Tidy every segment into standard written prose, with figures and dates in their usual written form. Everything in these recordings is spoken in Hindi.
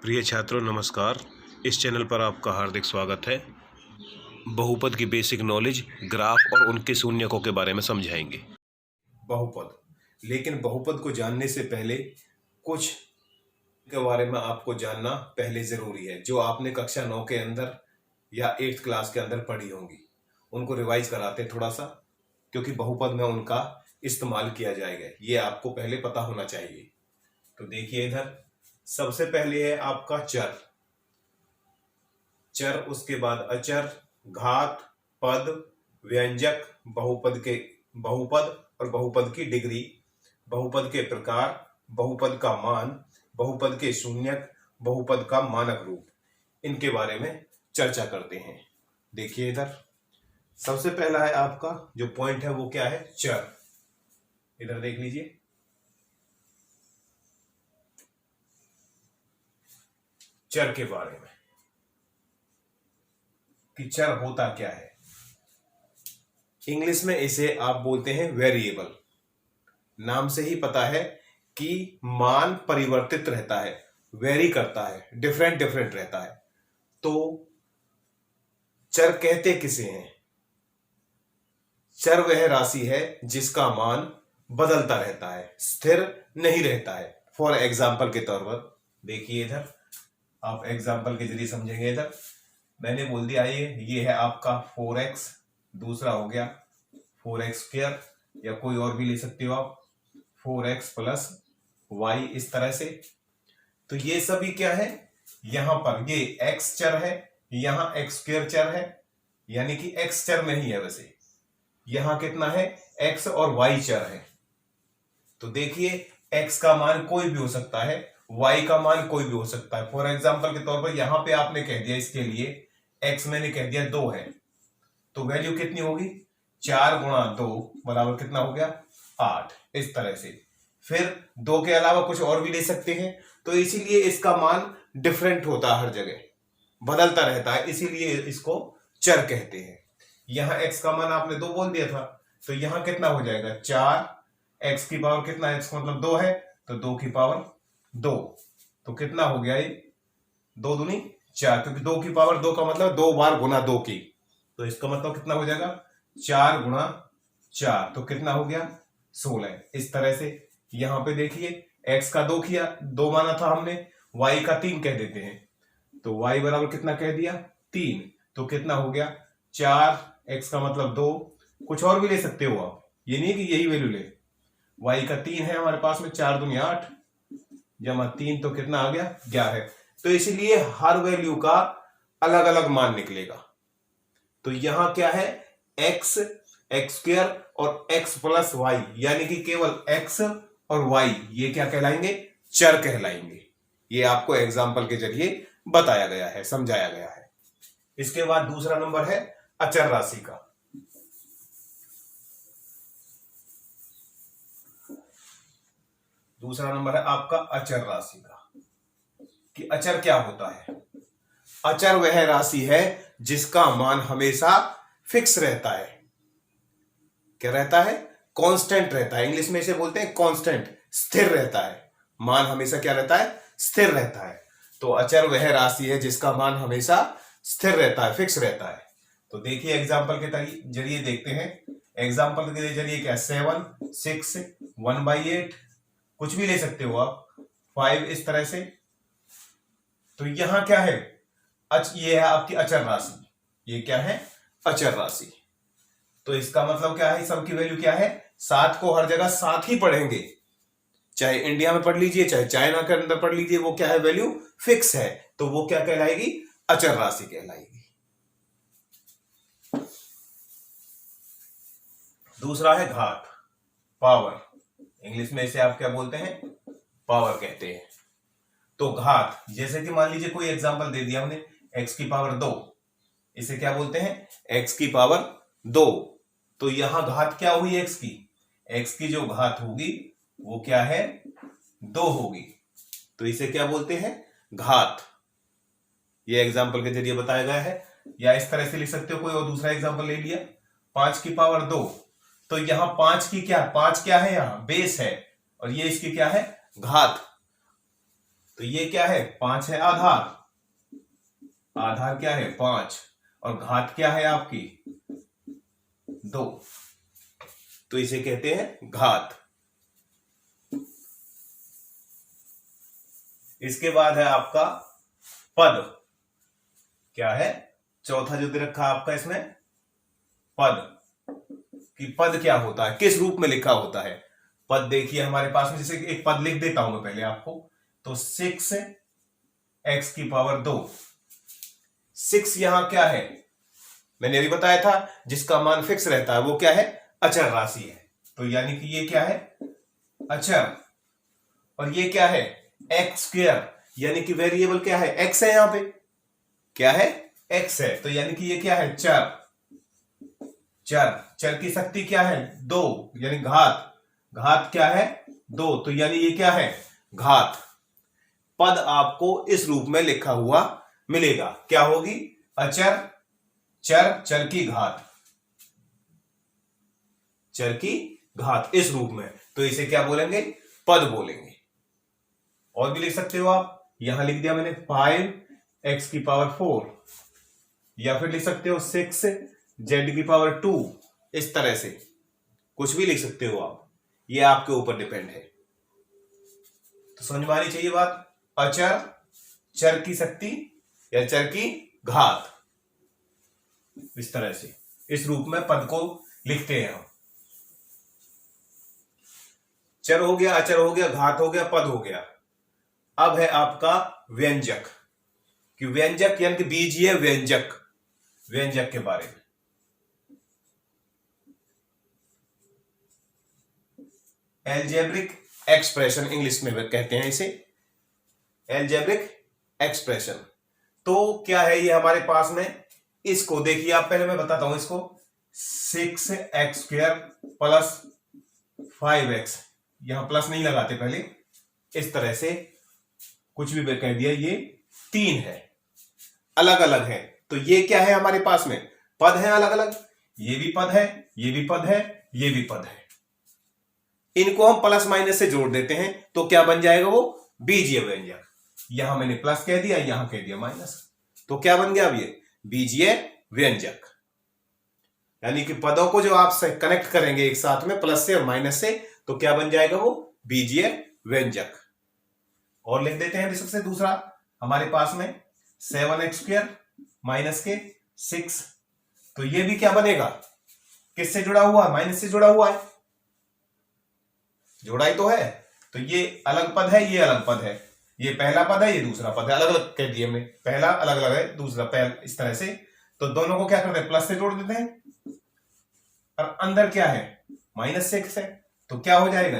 प्रिय छात्रों नमस्कार। इस चैनल पर आपका हार्दिक स्वागत है। बहुपद की बेसिक नॉलेज, ग्राफ और उनके शून्यकों के बारे में समझाएंगे। बहुपद, लेकिन बहुपद को जानने से पहले कुछ के बारे में आपको जानना पहले जरूरी है, जो आपने कक्षा 9 के अंदर या 8th क्लास के अंदर पढ़ी होंगी। उनको रिवाइज कराते थोड़ा सा, क्योंकि बहुपद में उनका इस्तेमाल किया जाएगा। ये आपको पहले पता होना चाहिए। तो देखिए इधर सबसे पहले है आपका चर, उसके बाद अचर, घात, पद, व्यंजक, बहुपद और बहुपद की डिग्री, बहुपद के प्रकार, बहुपद का मान, बहुपद के शून्यक, बहुपद का मानक रूप। इनके बारे में चर्चा करते हैं। देखिए इधर सबसे पहला है आपका जो पॉइंट है वो क्या है, चर। इधर देख लीजिए, चर के बारे में कि चर होता क्या है। इंग्लिश में इसे आप बोलते हैं वेरिएबल। नाम से ही पता है कि मान परिवर्तित रहता है, वेरी करता है, डिफरेंट रहता है। तो चर कहते किसे हैं? चर वह राशि है जिसका मान बदलता रहता है, स्थिर नहीं रहता है। फॉर एग्जाम्पल के तौर पर देखिए इधर, आप एग्जाम्पल के जरिए समझेंगे। इधर मैंने बोल दिया ये है आपका 4x, दूसरा हो गया 4x², या कोई और भी ले सकते हो आप, 4x प्लस y, इस तरह से। तो ये सभी क्या है, यहां पर ये x चर है, यहां x² चर है, यानी कि x चर नहीं है वैसे, यहां कितना है, x और y चर है। तो देखिए x का मान कोई भी हो सकता है, y का मान कोई भी हो सकता है। फॉर एग्जाम्पल के तौर पर यहां पे आपने कह दिया, इसके लिए x मैंने कह दिया 2 है, तो वैल्यू कितनी होगी, 4 गुणा 2 बराबर कितना हो गया, 8, इस तरह से। फिर 2 के अलावा कुछ और भी ले सकते हैं। तो इसीलिए इसका मान डिफरेंट होता है, हर जगह बदलता रहता है, इसीलिए इसको चर कहते हैं। यहां x का मान आपने 2 बोल दिया था, तो यहां कितना हो जाएगा, 4, x की पावर कितना है, x मतलब 2 है, तो 2 की पावर 2, तो कितना हो गया ये, 2 दूनी 4, क्योंकि 2 की पावर 2 का मतलब 2 बार गुना 2 की, तो इसका मतलब कितना हो जाएगा, 4 गुणा 4, तो कितना हो गया, 16। इस तरह से यहां पे देखिए x का 2 किया, 2 माना था हमने, y का 3 कह देते हैं, तो y बराबर कितना कह दिया, 3, तो कितना हो गया, 4, x का मतलब 2, कुछ और भी ले सकते हो आप, ये नहीं कि यही वैल्यू ले। y का 3 है हमारे पास में, 4 दूनी 8 जमा 3, तो कितना आ गया, 11। तो इसीलिए हर वैल्यू का अलग अलग मान निकलेगा। तो यहां क्या है, x, x² और x प्लस y, यानी कि केवल x और y, ये क्या कहलाएंगे, चर कहलाएंगे। ये आपको एग्जाम्पल के जरिए बताया गया है, समझाया गया है। इसके बाद दूसरा नंबर है अचर राशि का। दूसरा नंबर है आपका अचर राशि का, कि अचर क्या होता है। अचर वह राशि है जिसका मान हमेशा फिक्स रहता है। क्या रहता है, कांस्टेंट रहता है। इंग्लिश में इसे बोलते हैं कांस्टेंट, स्थिर रहता है। मान हमेशा क्या रहता है, स्थिर रहता है। तो अचर वह राशि है जिसका मान हमेशा स्थिर रहता है, फिक्स रहता है। तो देखिए एग्जाम्पल के जरिए देखते हैं। एग्जाम्पल के जरिए क्या, 7, 6, 1/8, कुछ भी ले सकते हो आप, 5, इस तरह से। तो यहां क्या है, ये है आपकी अचर राशि। ये क्या है, अचर राशि। तो इसका मतलब क्या है, सबकी वैल्यू क्या है, 7 को हर जगह 7 ही पढ़ेंगे, चाहे इंडिया में पढ़ लीजिए चाहे चाइना के अंदर पढ़ लीजिए, वो क्या है, वैल्यू फिक्स है। तो वो क्या कहलाएगी, अचर राशि कहलाएगी। दूसरा है घात, पावर। इंग्लिश में इसे आप क्या बोलते हैं, पावर कहते हैं। तो घात, जैसे कि मान लीजिए कोई एग्जांपल दे दिया हमने, x की पावर 2, इसे क्या बोलते हैं, x की पावर 2। तो यहां घात क्या हुई, x की जो घात होगी वो क्या है, 2 होगी। तो इसे क्या बोलते हैं, घात। ये एग्जांपल के जरिए बताया गया है। या इस तरह से लिख सकते हो, कोई और दूसरा एग्जांपल ले लिया, 5 की पावर 2, तो यहां 5 की क्या, 5 क्या है, यहां बेस है, और ये इसकी क्या है, घात। तो ये क्या है, 5 है आधार, आधार क्या है 5, और घात क्या है आपकी 2, तो इसे कहते हैं घात। इसके बाद है आपका पद। क्या है, चौथा जो दे रखा है आपका इसमें पद, कि पद क्या होता है, किस रूप में लिखा होता है। पद देखिए हमारे पास में, जैसे एक पद लिख देता हूं मैं पहले आपको, तो 6x की पावर 2। 6 यहां क्या है, मैंने अभी बताया था जिसका मान फिक्स रहता है वो क्या है, अचर राशि है। तो यानी कि ये क्या है, अचर। और ये क्या है, एक्स स्क्वायर, यानी कि वेरिएबल क्या है, एक्स है, यहां पे क्या है, एक्स है। तो यानी कि ये क्या है, चर। चर, चर की शक्ति क्या है 2, यानी घात, घात क्या है 2, तो यानी ये क्या है, घात। पद आपको इस रूप में लिखा हुआ मिलेगा, क्या होगी, अचर, चर, चर की घात, चर की घात इस रूप में, तो इसे क्या बोलेंगे, पद बोलेंगे। और भी लिख सकते हो आप, यहां लिख दिया मैंने 5x की पावर 4, या फिर लिख सकते हो 6z की पावर 2, इस तरह से कुछ भी लिख सकते हो आप, ये आपके ऊपर डिपेंड है। तो समझ में आनी चाहिए बात, अचर, चर की शक्ति या चर की घात, इस तरह से इस रूप में पद को लिखते हैं हम। चर हो गया, अचर हो गया, घात हो गया, पद हो गया। अब है आपका व्यंजक, कि व्यंजक यानी कि बीजीय व्यंजक, व्यंजक के बारे में। एल्जेब्रिक एक्सप्रेशन इंग्लिश में कहते हैं इसे, एल्जेब्रिक एक्सप्रेशन। तो क्या है ये हमारे पास में, इसको देखिए आप, पहले मैं बताता हूं इसको, 6x स्क्वायर प्लस 5x, यहां प्लस नहीं लगाते पहले, इस तरह से कुछ भी कह दिया, ये 3 है, अलग अलग है। तो ये क्या है हमारे पास में, पद है अलग अलग, ये भी पद है, ये भी पद है, ये भी पद है। इनको हम प्लस माइनस से जोड़ देते हैं तो क्या बन जाएगा, वो बीजीय व्यंजक। यहां मैंने प्लस कह दिया, यहां कह दिया माइनस, तो क्या बन गया अब ये बीजीय व्यंजक। यानी कि पदों को जो आप कनेक्ट करेंगे एक साथ में प्लस से और माइनस से, तो क्या बन जाएगा, वो बीजीय व्यंजक। और लिख देते हैं सबसे दूसरा हमारे पास में 7x स्क्वायर माइनस के 6, तो ये भी क्या बनेगा, किससे जुड़ा हुआ है, माइनस से जुड़ा हुआ है, जोड़ा ही तो है। तो ये अलग पद है, ये अलग पद है, ये पहला पद है, ये दूसरा पद है, अलग अलग कह दिए हमने, पहला अलग अलग है, दूसरा पहला, इस तरह से। तो दोनों को क्या करते हैं, प्लस से जोड़ देते हैं, और अंदर क्या है, -6 है, तो क्या हो जाएगा,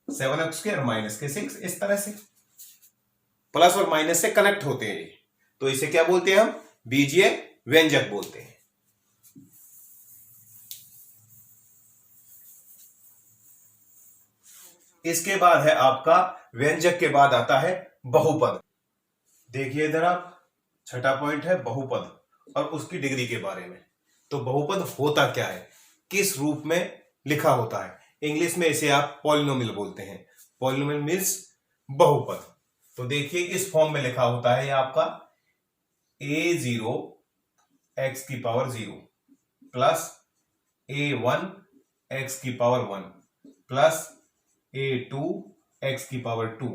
7x स्क्वायर माइनस के 6, इस तरह से प्लस और माइनस से कनेक्ट होते हैं, तो इसे क्या बोलते हैं हम, बीजीय व्यंजक बोलते हैं। इसके बाद है आपका व्यंजक के बाद आता है बहुपद। देखिए इधर आप, छठा पॉइंट है बहुपद और उसकी डिग्री के बारे में। तो बहुपद होता क्या है, किस रूप में लिखा होता है, इंग्लिश में इसे आप पॉलिनोमियल बोलते हैं, पॉलिनोमियल मीन्स बहुपद। तो देखिए इस फॉर्म में लिखा होता है ये आपका a0 x की पावर 0 प्लस a1 x की पावर 1 प्लस a2 x की power 2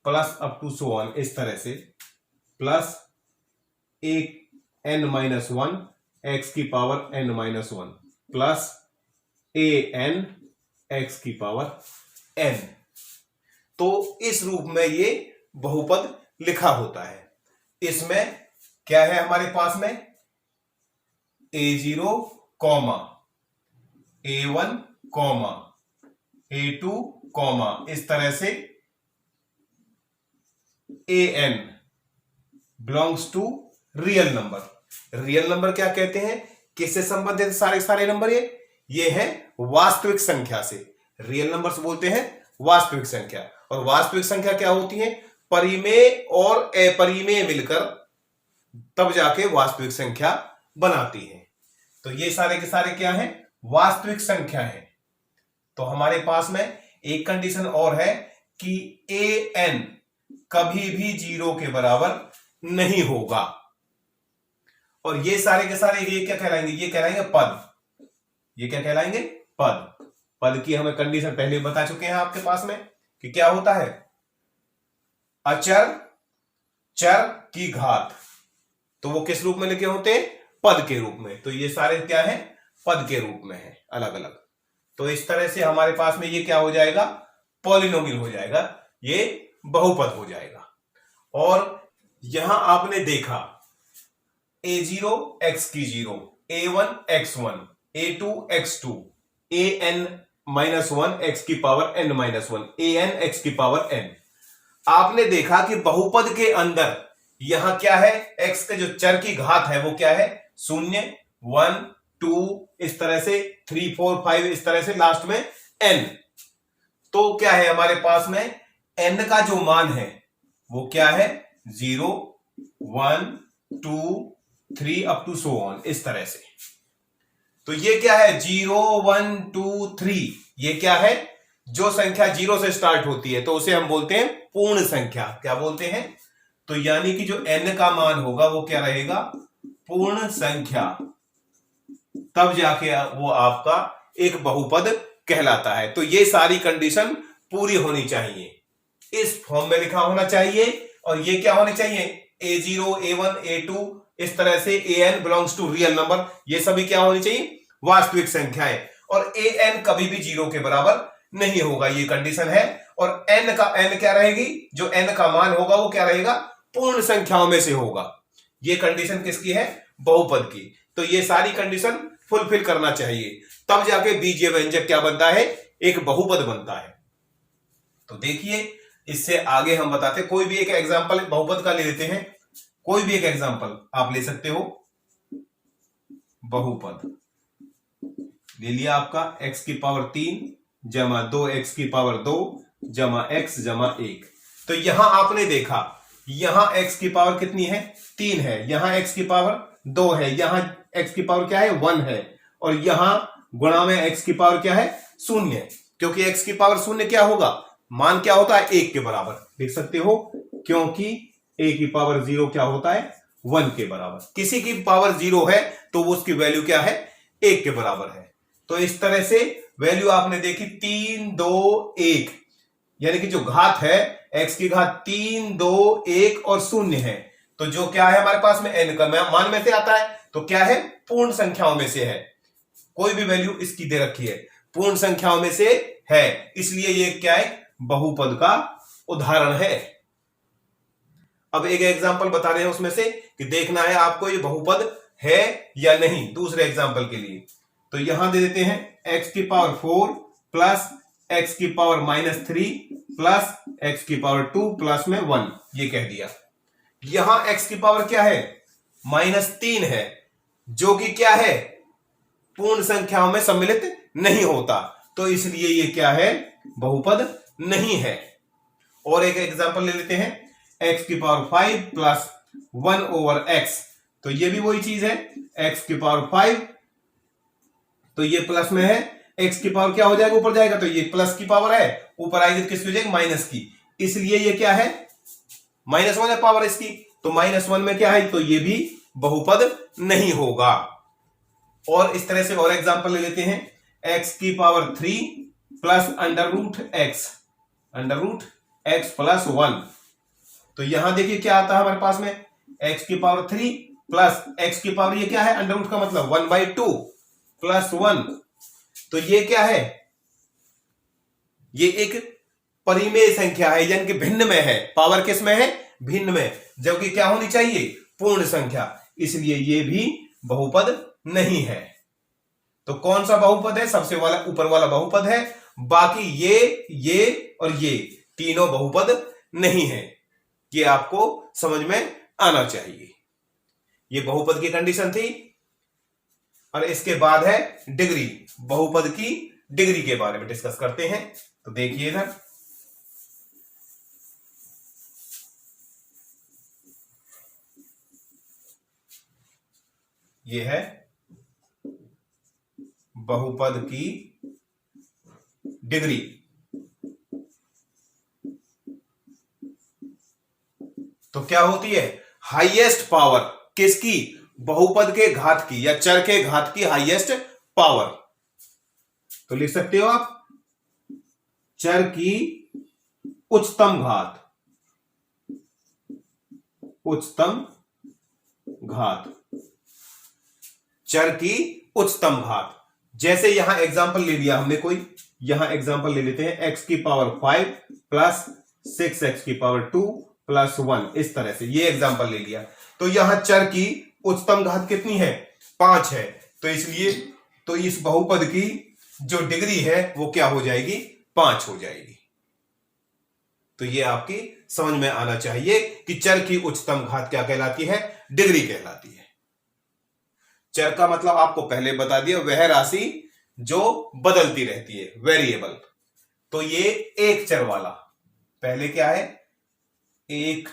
plus up to so on, इस तरह से, प्लस n-1 x की power n-1 plus an x की पावर n। तो इस रूप में ये बहुपद लिखा होता है। इसमें क्या है हमारे पास में, a0 comma a1 comma a2 comma, इस तरह से an belongs to real number. Real number क्या कहते हैं, किससे संबंधित है सारे सारे नंबर, ये है वास्तविक संख्या से। रियल नंबर्स बोलते हैं वास्तविक संख्या, और वास्तविक संख्या क्या होती है, परिमेय और अपरिमेय मिलकर तब जाके वास्तविक संख्या बनाती है। तो ये सारे के सारे क्या हैं, वास्तविक संख्या है। तो हमारे पास में एक कंडीशन और है कि an कभी भी 0 के बराबर नहीं होगा। और ये सारे के सारे ये क्या कहलाएंगे? ये कहलाएंगे पद। ये क्या कहलाएंगे? पद। पद की हमें कंडीशन पहले बता चुके हैं आपके पास में कि क्या होता है? अचर चर की घात, तो वो किस रूप में लिखे होते हैं? पद के रूप में। तो ये सारे क्या है? पद के रूप में है, अलग अलग। तो इस तरह से हमारे पास में ये क्या हो जाएगा? पॉलिनोमियल हो जाएगा, ये बहुपद हो जाएगा। और यहां आपने देखा a0 x की 0, a1 x1, a2 x2, an-1 x की पावर n-1, an x की पावर n। आपने देखा कि बहुपद के अंदर यहां क्या है? x के जो चर की घात है वो क्या है? 0, 1, 2, इस तरह से 3, 4, 5, इस तरह से लास्ट में n। तो क्या है हमारे पास में? n का जो मान है वो क्या है? 0, 1, 2, 3 अप टू सो ऑन, इस तरह से। तो ये क्या है? 0, 1, 2, 3, ये क्या है? जो संख्या 0 से स्टार्ट होती है तो उसे हम बोलते हैं पूर्ण संख्या। क्या बोलते हैं? तो यानी कि जो n का मान होगा वो क्या रहेगा? पूर्ण संख्या। तब जाके वो आपका एक बहुपद कहलाता है। तो ये सारी कंडीशन पूरी होनी चाहिए, इस फॉर्म में लिखा होना चाहिए। और ये क्या होने चाहिए? a0, a1, a2, इस तरह से an belongs to real number, ये सभी क्या होनी चाहिए? वास्तविक संख्याएं। और an कभी भी 0 के बराबर नहीं होगा, ये कंडीशन है। और n क्या रहेगी? जो n का मान होगा वो क्या रहेगा? पूर्ण संख्याओं में से होगा। ये कंडीशन किसकी है? बहुपद की। तो ये सारी कंडीशन फुलफिल करना चाहिए, तब जाके बीजीय व्यंजक क्या बनता है? एक बहुपद बनता है। तो देखिए, इससे आगे हम बताते, कोई भी एक एग्जांपल बहुपद का ले लेते हैं। कोई भी एक एग्जांपल आप ले सकते हो। बहुपद ले लिया आपका, x की पावर 3 जमा 2x की पावर 2 जमा x जमा 1। तो यहां आपने देखा, यहां x की पावर कितनी है? 3 है। यहां x की पावर 2 है। यहां x की पावर क्या है? 1 है। और यहां गुणा में x की पावर क्या है? 0। क्योंकि x की पावर 0 क्या होगा? मान क्या होता है? 1 के बराबर। देख सकते हो, क्योंकि a की पावर 0 क्या होता है? 1 के बराबर। किसी की पावर 0 है तो वो उसकी वैल्यू क्या है? 1 के बराबर है। तो इस तरह से वैल्यू आपने देखी 3, 2, 1, यानी कि जो घात है x की घात 3, 2, 1 और 0 है। तो जो क्या है हमारे पास में? n का मान में से आता है, तो क्या है? पूर्ण संख्याओं में से है। कोई भी वैल्यू इसकी दे रखी है, पूर्ण संख्याओं में से है, इसलिए ये क्या है? बहुपद का उदाहरण है। अब एक एग्जांपल बता रहे हैं उसमें से कि देखना है आपको ये बहुपद है या नहीं, दूसरे एग्जांपल के लिए। तो यहां दे देते हैं x की पावर 4 प्लस x की पावर -3 प्लस x की पावर 2 प्लस में 1, ये कह दिया। यहां x की पावर क्या है? -3 है, जो कि क्या है? पूर्ण संख्याओं में सम्मिलित नहीं होता, तो इसलिए ये क्या है? बहुपद नहीं है। और एक एग्जांपल ले लेते हैं, x की पावर 5 प्लस 1 ओवर x, तो ये भी वही चीज है, x की पावर 5, तो ये प्लस में है, x की पावर क्या हो जाएगा? ऊपर जाएगा, तो ये प्लस की पावर है, ऊपर आएगी तो किसकी हो जाएगी? माइनस की। इसलिए ये क्या है? -1 है पावर इसकी, तो -1 में क्या है? तो ये भी बहुपद नहीं होगा। और इस तरह से और एग्जांपल ले लेते हैं, x की power 3 plus under root x plus 1। तो यहां देखिए क्या आता है हमारे पास में, x की पावर 3 प्लस x की पावर, ये क्या है? अंडर रूट का मतलब 1/2 प्लस 1। तो ये क्या है? ये एक परिमेय संख्या है, यानी कि भिन्न में है। पावर किस में है? भिन्न में, जबकि क्या होनी चाहिए? पूर्ण संख्या। इसलिए ये भी बहुपद नहीं है। तो कौन सा बहुपद है? सबसे वाला ऊपर वाला बहुपद है। बाकी ये और ये तीनों बहुपद नहीं है। ये आपको समझ में आना चाहिए। ये बहुपद की कंडीशन थी। और इसके बाद है डिग्री। बहुपद की डिग्री के बारे में डिस्कस करते हैं। तो देखिए इधर, ये है बहुपद की डिग्री। तो क्या होती है, हाईएस्ट पावर किसकी, बहुपद के घात की या चर के घात की हाईएस्ट पावर। तो लिख सकते हो आप चर की उच्चतम घात, उच्चतम घात, चर की उच्चतम घात। जैसे यहां एग्जांपल ले लिया हमने कोई, यहां एग्जांपल ले लेते हैं x की पावर 5 प्लस 6x की पावर 2 प्लस 1, इस तरह से ये एग्जांपल ले लिया। तो यहां चर की उच्चतम घात कितनी है, 5 है। तो इसलिए तो इस बहुपद की जो डिग्री है वो क्या हो जाएगी, 5 हो जाएगी। तो ये आपकी समझ में आना चाहिए कि चर की उच्चतम घात क्या कहलाती है, डिग्री कहलाती है। चर का मतलब आपको पहले बता दिया, वह राशि जो बदलती रहती है, वेरिएबल। तो ये एक चर वाला, पहले क्या है, एक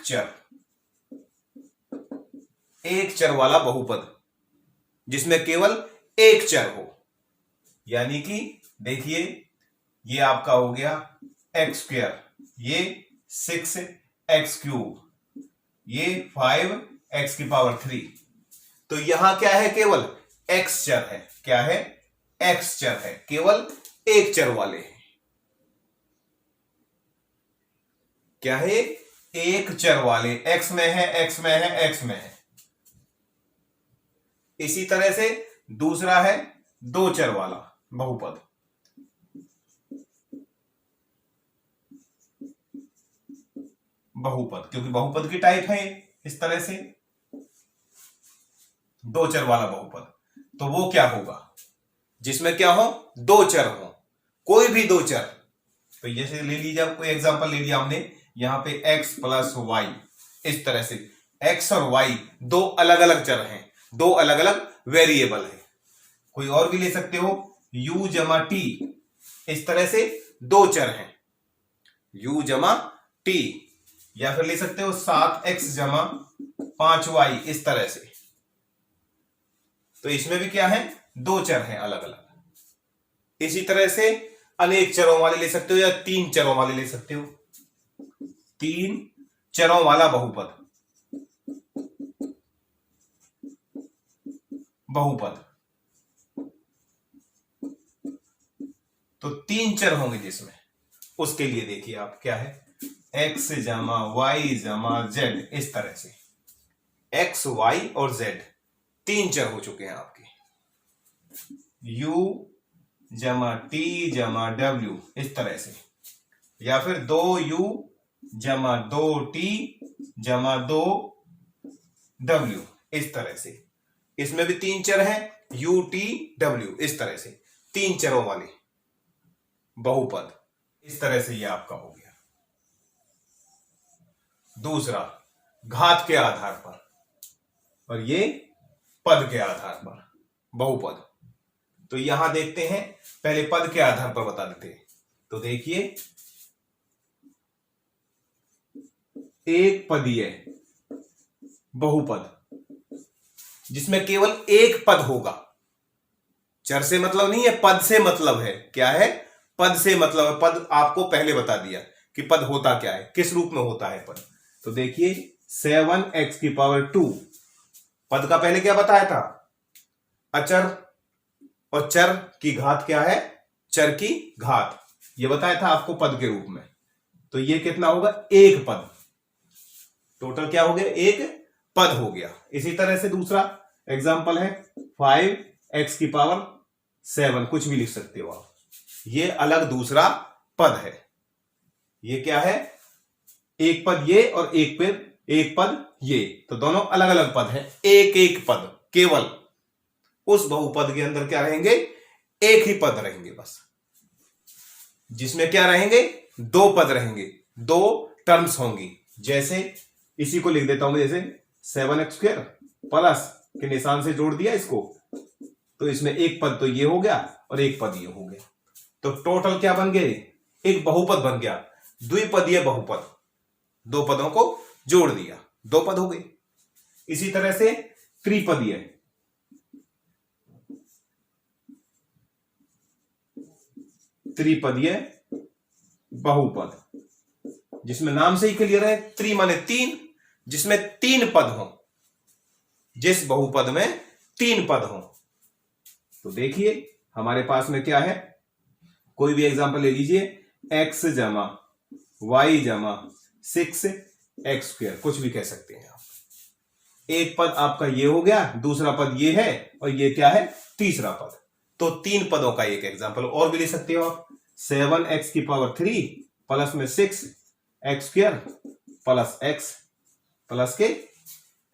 चर वाला बहुपद जिसमें केवल एक चर हो। यानी कि देखिए ये आपका हो गया एक्स स्क्वायर, ये 6x³, ये 5x की पावर 3। तो यहां क्या है, केवल x चर है। क्या है, x चर है, केवल एक चर वाले हैं। क्या है, एक चर वाले, x में है, x में है, x में है। इसी तरह से दूसरा है दो चर वाला बहुपद, क्योंकि बहुपद की टाइप है इस तरह से दो चर वाला बहुपद। तो वो क्या होगा, जिसमें क्या हो, दो चर हो, कोई भी दो चर। तो जैसे ले लीजिए, कोई एग्जांपल ले लिया हमने, यहां पे x प्लस वाई, इस तरह से x और y दो अलग अलग चर हैं, दो अलग अलग वेरिएबल है। कोई और भी ले सकते हो, u जमा t, इस तरह से दो चर हैं, u जमा t। या फिर ले सकते हो 7x जमा 5y, इस तरह से। तो इसमें भी क्या है, दो चर हैं अलग अलग। इसी तरह से अनेक चरों वाले ले सकते हो या तीन चरों वाले ले सकते हो, तीन चरों वाला बहुपद, तो तीन चर होंगे जिसमें, उसके लिए देखिए आप क्या है, x जमा वाई जमा जेड, इस तरह से x y और z तीन चर हो चुके हैं आपके, u जमा t जमा w, इस तरह से। या फिर 2u जमा 2t जमा 2w, इस तरह से। इसमें भी तीन चर हैं, u t w, इस तरह से तीन चरों वाले बहुपद। इस तरह से ये आपका हो गया। दूसरा घात के आधार पर, और ये पद के आधार पर बहुपद। तो यहां देखते हैं, पहले पद के आधार पर बता देते हैं। तो देखिए, एक पदीय बहुपद जिसमें केवल एक पद होगा, चर से मतलब नहीं है, पद से मतलब है। क्या है, पद से मतलब है। पद आपको पहले बता दिया कि पद होता क्या है, किस रूप में होता है पद। तो देखिए 7x की पावर 2, पद का पहले क्या बताया था, अचर, और चर की घात क्या है, चर की घात, ये बताया था आपको पद के रूप में। तो ये कितना होगा, एक पद, टोटल क्या हो गया, एक पद हो गया। इसी तरह से दूसरा एग्जांपल है 5x की पावर 7, कुछ भी लिख सकते हो आप, ये अलग दूसरा पद है। ये क्या है, एक पद ये और एक पद ये, तो दोनों अलग अलग पद हैं। एक एक पद, केवल उस बहुपद के अंदर क्या रहेंगे, एक ही पद रहेंगे बस, जिसमें क्या रहेंगे, दो पद रहेंगे, दो टर्म्स होंगी। जैसे इसी को लिख देता हूं, जैसे 7x² प्लस के निशान से जोड़ दिया इसको, तो इसमें एक पद तो ये हो गया और एक पद ये हो गया। तो टोटल क्या बन गए, एक बहुपद बन गया, द्विपदीय बहुपद, दो पदों को जोड़ दिया, दो पद हो गए। इसी तरह से त्रिपदीय बहुपद, जिसमें नाम से ही क्लियर है, त्रि माने तीन, जिसमें 3 पद हो, जिस बहुपद में 3 पद हो। तो देखिए हमारे पास में क्या है, कोई भी एग्जांपल ले लीजिए, x जमा वाई जमा 6x², कुछ भी कह सकते हैं आप। एक पद आपका ये हो गया, दूसरा पद ये है, और ये क्या है, तीसरा पद। तो 3 पदों का एक एग्जांपल और भी ले सकते हो आप। 7x³ प्लस में 6x² प्लस x प्लस के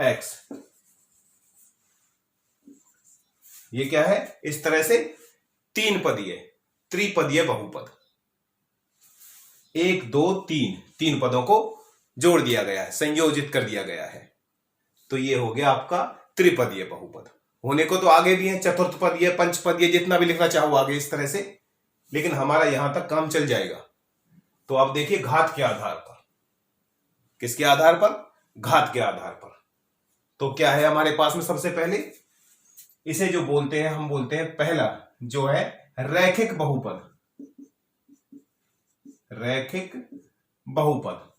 x, ये क्या है, इस तरह से 3 पदीय त्रिपदीय बहुपद, 1 2 3 3 पदों को जोड़ दिया गया है, संयोजित कर दिया गया है। तो ये हो गया आपका त्रिपदीय बहुपद। होने को तो आगे भी है, चतुर्थपदीय, पंचपदीय, जितना भी लिखना चाहो आगे इस तरह से, लेकिन हमारा यहां तक काम चल जाएगा। तो आप देखिए घात के आधार पर, किसके आधार पर, घात के आधार पर। तो क्या है हमारे पास में, सबसे पहले इसे जो बोलते हैं, हम बोलते हैं पहला जो है रैखिक बहुपद। रैखिक बहुपद,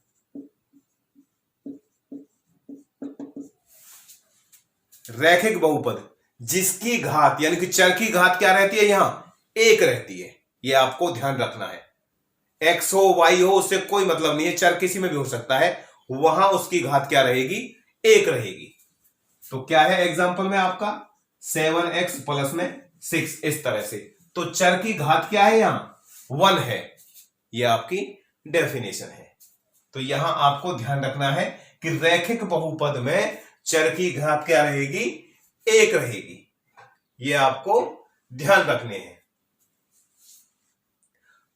रैखिक बहुपद जिसकी घात यानी कि चर की घात क्या रहती है, यहां 1 रहती है। यह आपको ध्यान रखना है। x हो y हो उससे कोई मतलब नहीं है, चर किसी में भी हो सकता है, वहां उसकी घात क्या रहेगी, 1 रहेगी। तो क्या है एग्जांपल में आपका 7x प्लस में 6, इस तरह से। तो चर की घात क्या है, यहां 1 है। यह आपकी डेफिनेशन है। तो यहां आपको ध्यान रखना है कि रैखिक बहुपद में चर की घात क्या रहेगी, 1 रहेगी। यह आपको ध्यान रखने हैं।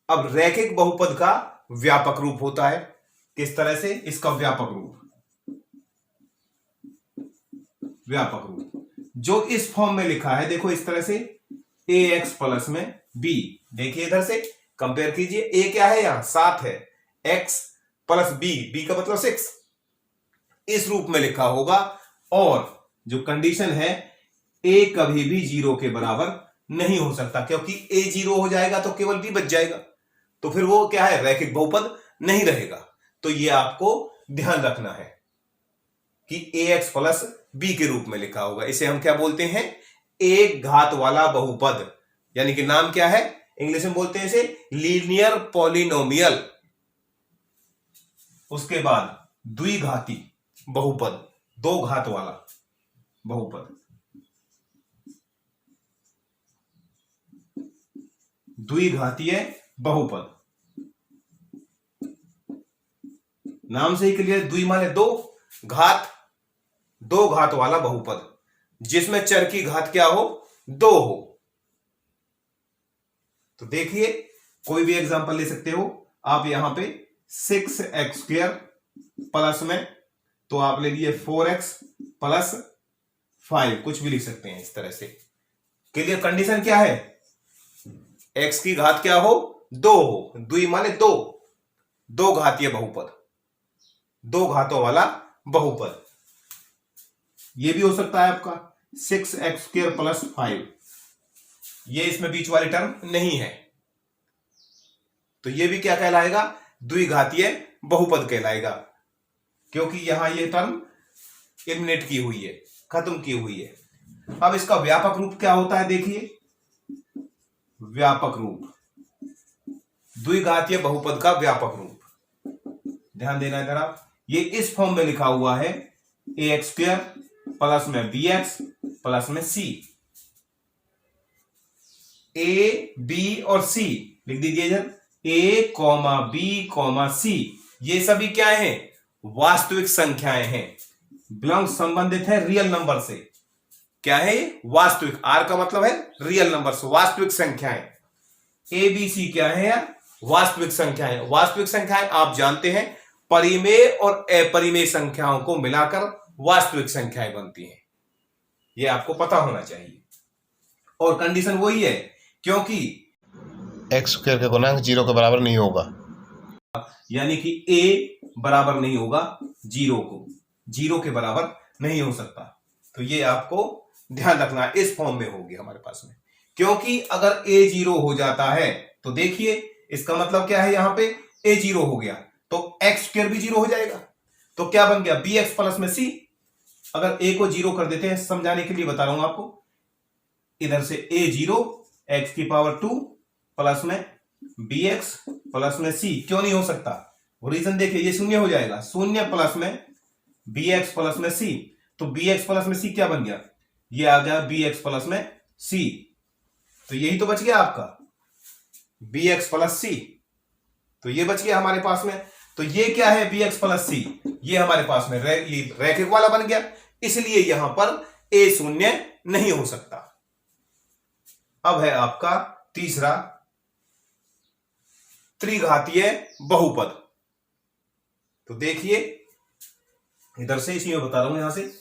अब रैखिक बहुपद का व्यापक रूप होता है, किस तरह से, इसका व्यापक रूप, व्यापक रूप जो इस फॉर्म में लिखा है, देखो इस तरह से, ax प्लस में b। देखिए इधर से कंपेयर कीजिए, a क्या है, यहां 7 है, x प्लस b का मतलब 6, इस रूप में लिखा होगा। और जो कंडीशन है, a कभी भी 0 के बराबर नहीं हो सकता, क्योंकि a 0 हो जाएगा तो केवल b बच जाएगा, तो फिर वो क्या है, रैखिक बहुपद नहीं रहेगा। तो ये आपको ध्यान रखना है कि ax प्लस b के रूप में लिखा होगा। इसे हम क्या बोलते हैं, एक घात वाला बहुपद, यानी कि नाम क्या है, इंग्लिश में बोलते हैं इसे लीनियर पॉलिनोमियल। उसके बाद द्विघाती बहुपद, 2 घात वाला बहुपद, द्विघातीय बहुपद, नाम से ही क्लियर, द्वि माने 2, घात 2 घात वाला बहुपद जिसमें चर की घात क्या हो, 2 हो। तो देखिए कोई भी एग्जांपल ले सकते हो आप। यहां पे 6x² प्लस में, तो आप ले लिए 4x प्लस 5, कुछ भी लिख सकते हैं इस तरह से। क्लियर, कंडीशन क्या है, x की घात क्या हो, 2 हो, द्वि माने 2, 2 घातीय बहुपद, 2 घातों वाला बहुपद। ये भी हो सकता है आपका 6x² प्लस 5, ये इसमें बीच वाली टर्म नहीं है, तो ये भी क्या कहलाएगा, द्विघातीय बहुपद कहलाएगा, क्योंकि यहां ये टर्म एलिमिनेट की हुई है, खत्म की हुई है। अब इसका व्यापक रूप क्या होता है, देखिए व्यापक रूप, द्विघातीय बहुपद का व्यापक रूप, ध्यान देना इधर आप। ये इस फॉर्म में लिखा हुआ है, ax² प्लस में bx प्लस में c, a b और c लिख दीजिए इधर, a, b, c, ये सभी क्या हैं, वास्तविक संख्याएं हैं, बिलोंग, संबंधित है रियल नंबर से। क्या है ये, वास्तविक, r का मतलब है रियल नंबर से, वास्तविक संख्याएं। a b c क्या है यार, वास्तविक संख्याएं। वास्तविक संख्याएं आप जानते हैं, परिमेय और अपरिमेय संख्याओं को मिलाकर वास्तविक संख्याएं बनती हैं, ये आपको पता होना चाहिए। और कंडीशन वही है, क्योंकि x² का गुणांक 0 के बराबर नहीं होगा, यानी कि a बराबर नहीं होगा 0 को, 0 के बराबर नहीं हो सकता। तो ये आपको ध्यान रखना है, इस फॉर्म में होगी हमारे पास में, क्योंकि अगर a 0 हो जाता है तो देखिए इसका मतलब क्या है, यहां पे a 0 हो गया तो x² भी 0 हो जाएगा। तो क्या बन गया bx प्लस में c। अगर a को 0 कर देते हैं, समझाने के लिए बता रहा हूं आपको, इधर से a 0 x की पावर 2 प्लस में bx प्लस में c। क्यों नहीं हो सकता? वो रीजन देखिए, ये शून्य हो जाएगा, शून्य प्लस में bx प्लस में c। तो bx प्लस में c क्या बन गया? ये आ गया bx प्लस में c। तो यही तो बच गया आपका bx प्लस c। तो ये बच गया हमारे पास में। तो ये क्या है bx प्लस c? ये हमारे पास में रैखिक वाला बन गया, इसलिए यहां पर a शून्य नहीं हो सकता। अब है आपका तीसरा त्रिघातीय बहुपद। तो देखिए इधर से, इसी में बता रहा हूं यहां से,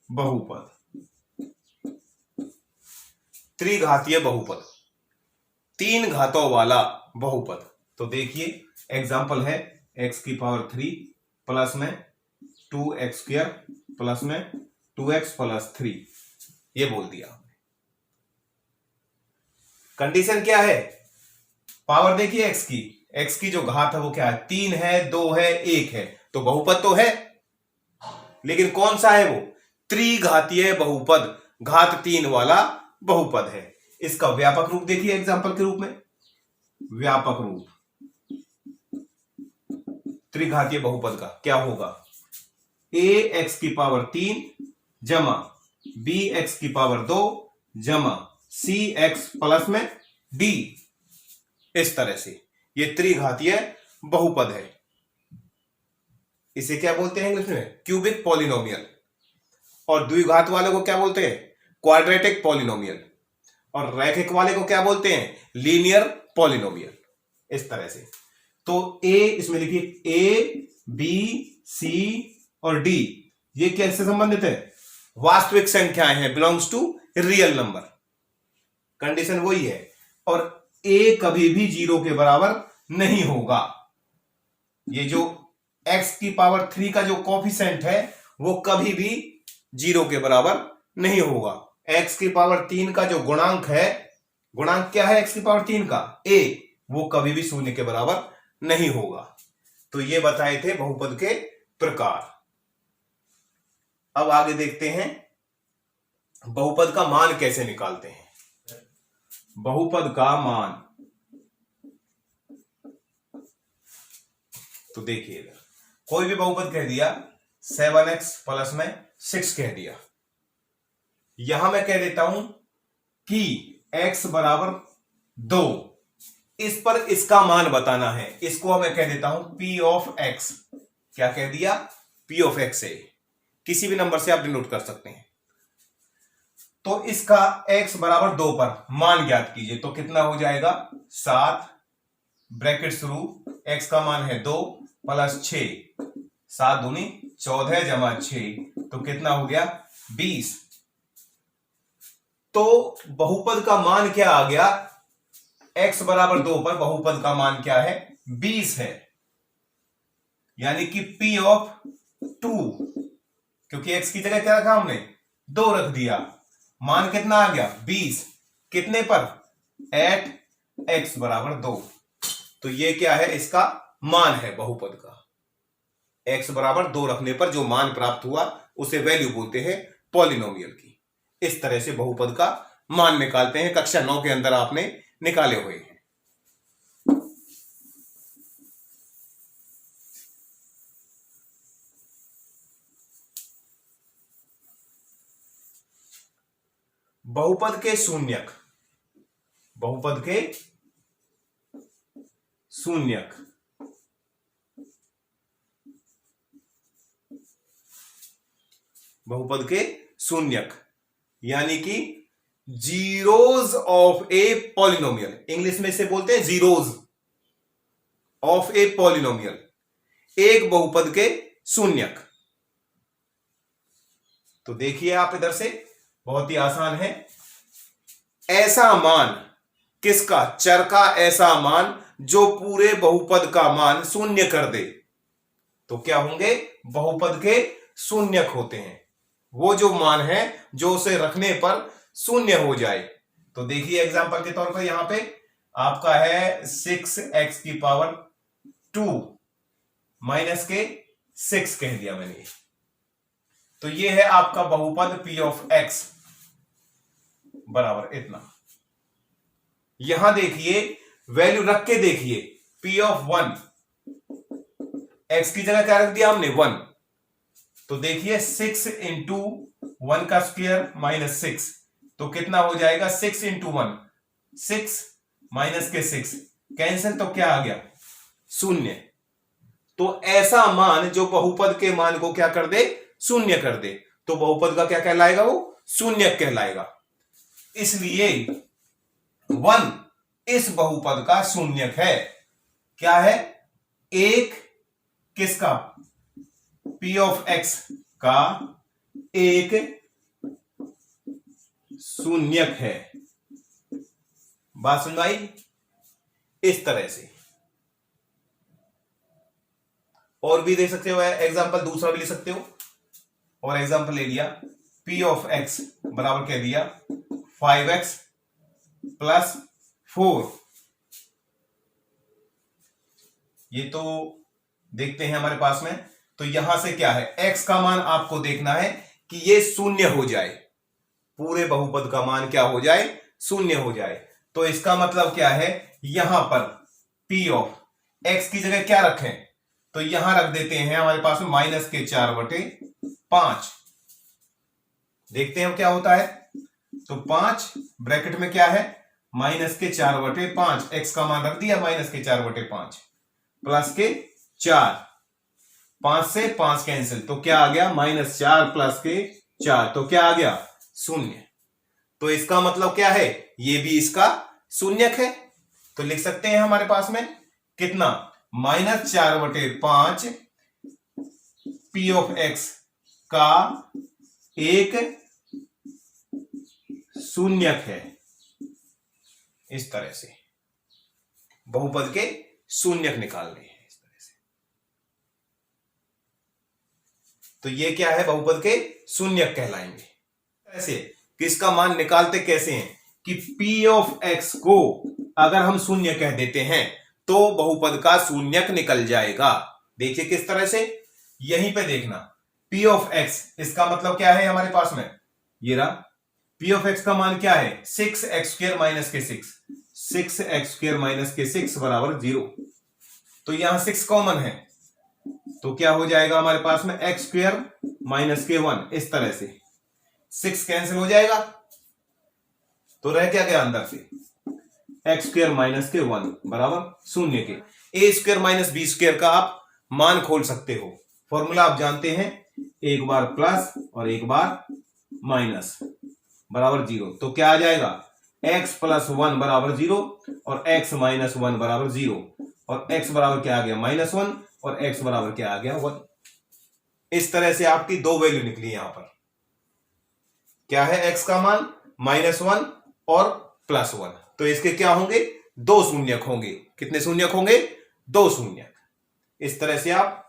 बहुपद, त्रिघातीय बहुपद, तीन घातों वाला बहुपद। तो देखिए एग्जाम्पल है x की पावर 3 प्लस में 2x स्क्वायर प्लस में 2x प्लस 3। ये बोल दिया हमने। कंडीशन क्या है? पावर देखिए x की जो घात है वो क्या है? 3 है, 2 है, 1 है। तो बहुपद तो है, लेकिन कौन सा है वो? त्रिघातीय बहुपद, घात 3 वाला बहुपद है। इसका व्यापक रूप देखिए एग्जाम्पल के रूप में, व्यापक रूप त्रिघातीय बहुपद का क्या होगा? ax की पावर 3 जमा bx की पावर 2 जमा cx प्लस में d। इस तरह से ये त्रिघातीय बहुपद है। इसे क्या बोलते हैं इंग्लिश में? Cubic polynomial. और द्विघात वाले को क्या बोलते हैं? Quadratic polynomial. और रैखिक वाले को क्या बोलते हैं? Linear polynomial. इस तरह से। तो a, इसमें लिखिए a, b, c और d, ये कैसे संबंधित है? वास्तविक संख्याएं हैं, belongs to real number. Condition वही है। और a कभी भी 0 के बराबर नहीं होगा। ये जो x की पावर 3 का जो कोफिशिएंट है वो कभी भी 0 के बराबर नहीं होगा। x की पावर 3 का जो गुणांक है, गुणांक क्या है x की पावर 3 का? a, वो कभी भी 0 के बराबर नहीं होगा। तो ये बताए थे बहुपद के प्रकार। अब आगे देखते हैं बहुपद का मान कैसे निकालते हैं। बहुपद का मान, तो देखिए कोई भी बहुपद कह दिया, 7x प्लस में 6 कह दिया, यहां मैं कह देता हूं कि x बराबर 2, इस पर इसका मान बताना है। इसको मैं कह देता हूं p ऑफ x। क्या कह दिया? p ऑफ x है। किसी भी नंबर से आप डिनोट कर सकते हैं। तो इसका x बराबर 2 पर मान ज्ञात कीजिए। तो कितना हो जाएगा? 7 ब्रैकेट शुरू, x का मान है 2 प्लस 6, 7 दूनी 14 जमा 6, तो कितना हो गया? 20। तो बहुपद का मान क्या आ गया? x बराबर 2 पर बहुपद का मान क्या है? 20 है। यानी कि p ऑफ 2, क्योंकि x की जगह क्या रखा हमने? 2 रख दिया। मान कितना आ गया? 20। कितने पर? एट x बराबर 2। तो ये क्या है? इसका मान है बहुपद का। x बराबर 2 रखने पर जो मान प्राप्त हुआ उसे वैल्यू बोलते हैं पॉलिनोमियल की। इस तरह से बहुपद का मान निकालते हैं। कक्षा 9 के अंदर आपने निकाले हुए हैं। बहुपद के शून्यक, बहुपद के शून्यक, बहुपद के शून्यक यानी कि zeros of a polynomial. English में इसे बोलते हैं जीरोज ऑफ ए पॉलिनोमियल, एक बहुपद के शून्यक। तो देखिए आप इधर से, बहुत ही आसान है। ऐसा मान, किसका? चर का ऐसा मान जो पूरे बहुपद का मान शून्य कर दे, तो क्या होंगे? बहुपद के शून्यक होते हैं, वो जो मान है जो उसे रखने पर शून्य हो जाए। तो देखिए एग्जांपल के तौर पर यहां पे आपका है 6x की पावर 2 माइनस के 6 कह दिया मैंने। तो ये है आपका बहुपद p ऑफ x बराबर इतना। यहां देखिए वैल्यू रख के देखिए, p ऑफ 1, x की जगह क्या रख दिया हमने 1, तो देखिए 6 इंटू 1 का स्क्वायर माइनस 6, तो कितना हो जाएगा 6 इंटू 1, 6 माइनस के 6 कैंसिल, तो क्या आ गया शून्य। तो ऐसा मान जो बहुपद के मान को क्या कर दे, शून्य कर दे, तो बहुपद का क्या कहलाएगा, वो शून्यक कहलाएगा। इसलिए 1 इस बहुपद का शून्यक है। क्या है, एक किसका, p ऑफ x का एक शून्यक है। बात सुन आई, इस तरह से और भी दे सकते हो एग्जांपल, दूसरा भी ले सकते हो। और एग्जांपल ले लिया p ऑफ x बराबर कह दिया 5x प्लस 4। ये तो देखते हैं हमारे पास में, तो यहां से क्या है, x का मान आपको देखना है कि ये शून्य हो जाए, पूरे बहुपद का मान क्या हो जाए, शून्य हो जाए। तो इसका मतलब क्या है, यहां पर p ऑफ x की जगह क्या रखें, तो यहां रख देते हैं हमारे पास में माइनस के 4/5। देखते हैं क्या होता है, तो 5 ब्रैकेट में क्या है, माइनस के 4/5, x का मान रख दिया माइनस के 4/5 प्लस के 4, 5 से 5 कैंसिल, तो क्या आ गया -4 प्लस के 4, तो क्या आ गया शून्य। तो इसका मतलब क्या है, ये भी इसका शून्यक है। तो लिख सकते हैं हमारे पास में कितना, -4/5 p ऑफ x का एक शून्यक है। इस तरह से बहुपद के शून्यक निकालने हैं इस तरह से। तो ये क्या है, बहुपद के शून्यक कहलाएंगे। ऐसे किसका मान निकालते कैसे हैं कि p ऑफ x को अगर हम शून्य कह देते हैं तो बहुपद का शून्यक निकल जाएगा। देखिए किस तरह से, यहीं पे देखना p ऑफ x, इसका मतलब क्या है हमारे पास में, ये रहा p ऑफ x का मान क्या है, 6x² माइनस के 6, 6x² माइनस के 6 बराबर 0। तो यहां 6 कॉमन है, तो क्या हो जाएगा हमारे पास में x² माइनस के 1, इस तरह से 6 कैंसिल हो जाएगा, तो रह क्या गया अंदर से x² माइनस के 1 बराबर शून्य के। a² माइनस b² का आप मान खोल सकते हो, फॉर्मूला आप जानते हैं, एक बार प्लस और एक बार माइनस बराबर 0। तो क्या आ जाएगा, x प्लस 1 बराबर 0 और x माइनस 1 बराबर 0, और x बराबर क्या आ गया -1 और x बराबर क्या आ गया 1। इस तरह से आपकी दो वैल्यू निकली यहां पर, क्या है x का मान -1 और +1, तो इसके क्या होंगे, दो शून्यक होंगे। कितने शून्यक होंगे, दो शून्यक। इस तरह से आप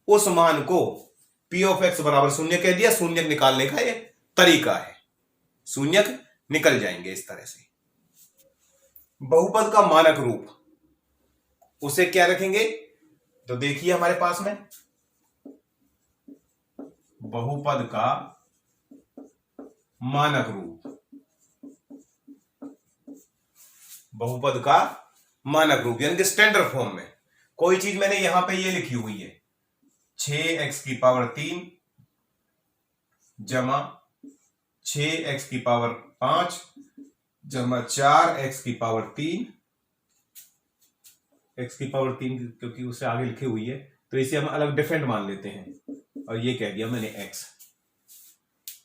उस मान को p ऑफ x बराबर शून्य कह दिया, शून्यक निकालने का ये तरीका है, शून्यक निकल जाएंगे इस तरह से। बहुपद का मानक रूप, उसे क्या रखेंगे, तो देखिए हमारे पास में बहुपद का मानक रूप, बहुपद का मानक रूप यानी कि स्टैंडर्ड फॉर्म में कोई चीज मैंने यहां पे ये लिखी हुई है 6x की पावर 3 जमा 6x की पावर 5 जमा 4x की पावर 3, x की पावर 3 क्योंकि उससे आगे लिखी हुई है तो इसे हम अलग डिफरेंट मान लेते हैं, और ये कह दिया मैंने x।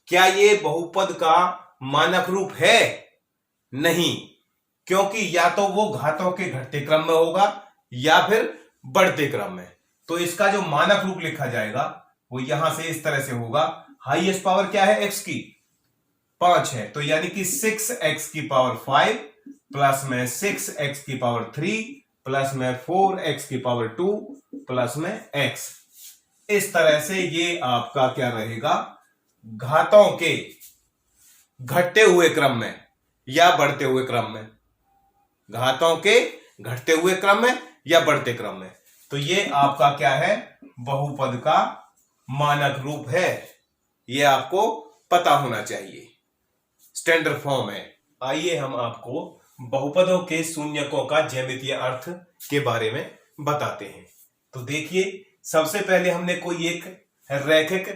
क्या ये बहुपद का मानक रूप है, नहीं, क्योंकि या तो वो घातों के घटते क्रम में होगा या फिर बढ़ते क्रम में। तो इसका जो मानक रूप लिखा जाएगा वो यहां से इस तरह से होगा, हाईएस्ट पावर क्या है x की 5 है, तो यानी कि 6x की पावर 5 प्लस में 6x की पावर 3 प्लस में 4x की पावर 2 प्लस में x। इस तरह से ये आपका क्या रहेगा, घातों के घटते हुए क्रम में या बढ़ते हुए क्रम में, घातों के घटते हुए क्रम में या बढ़ते क्रम में। तो ये आपका क्या है, बहुपद का मानक रूप है, ये आपको पता होना चाहिए, स्टैंडर्ड फॉर्म है। आइए हम आपको बहुपदों के शून्यकों का ज्यामितीय अर्थ के बारे में बताते हैं। तो देखिए, सबसे पहले हमने कोई एक रैखिक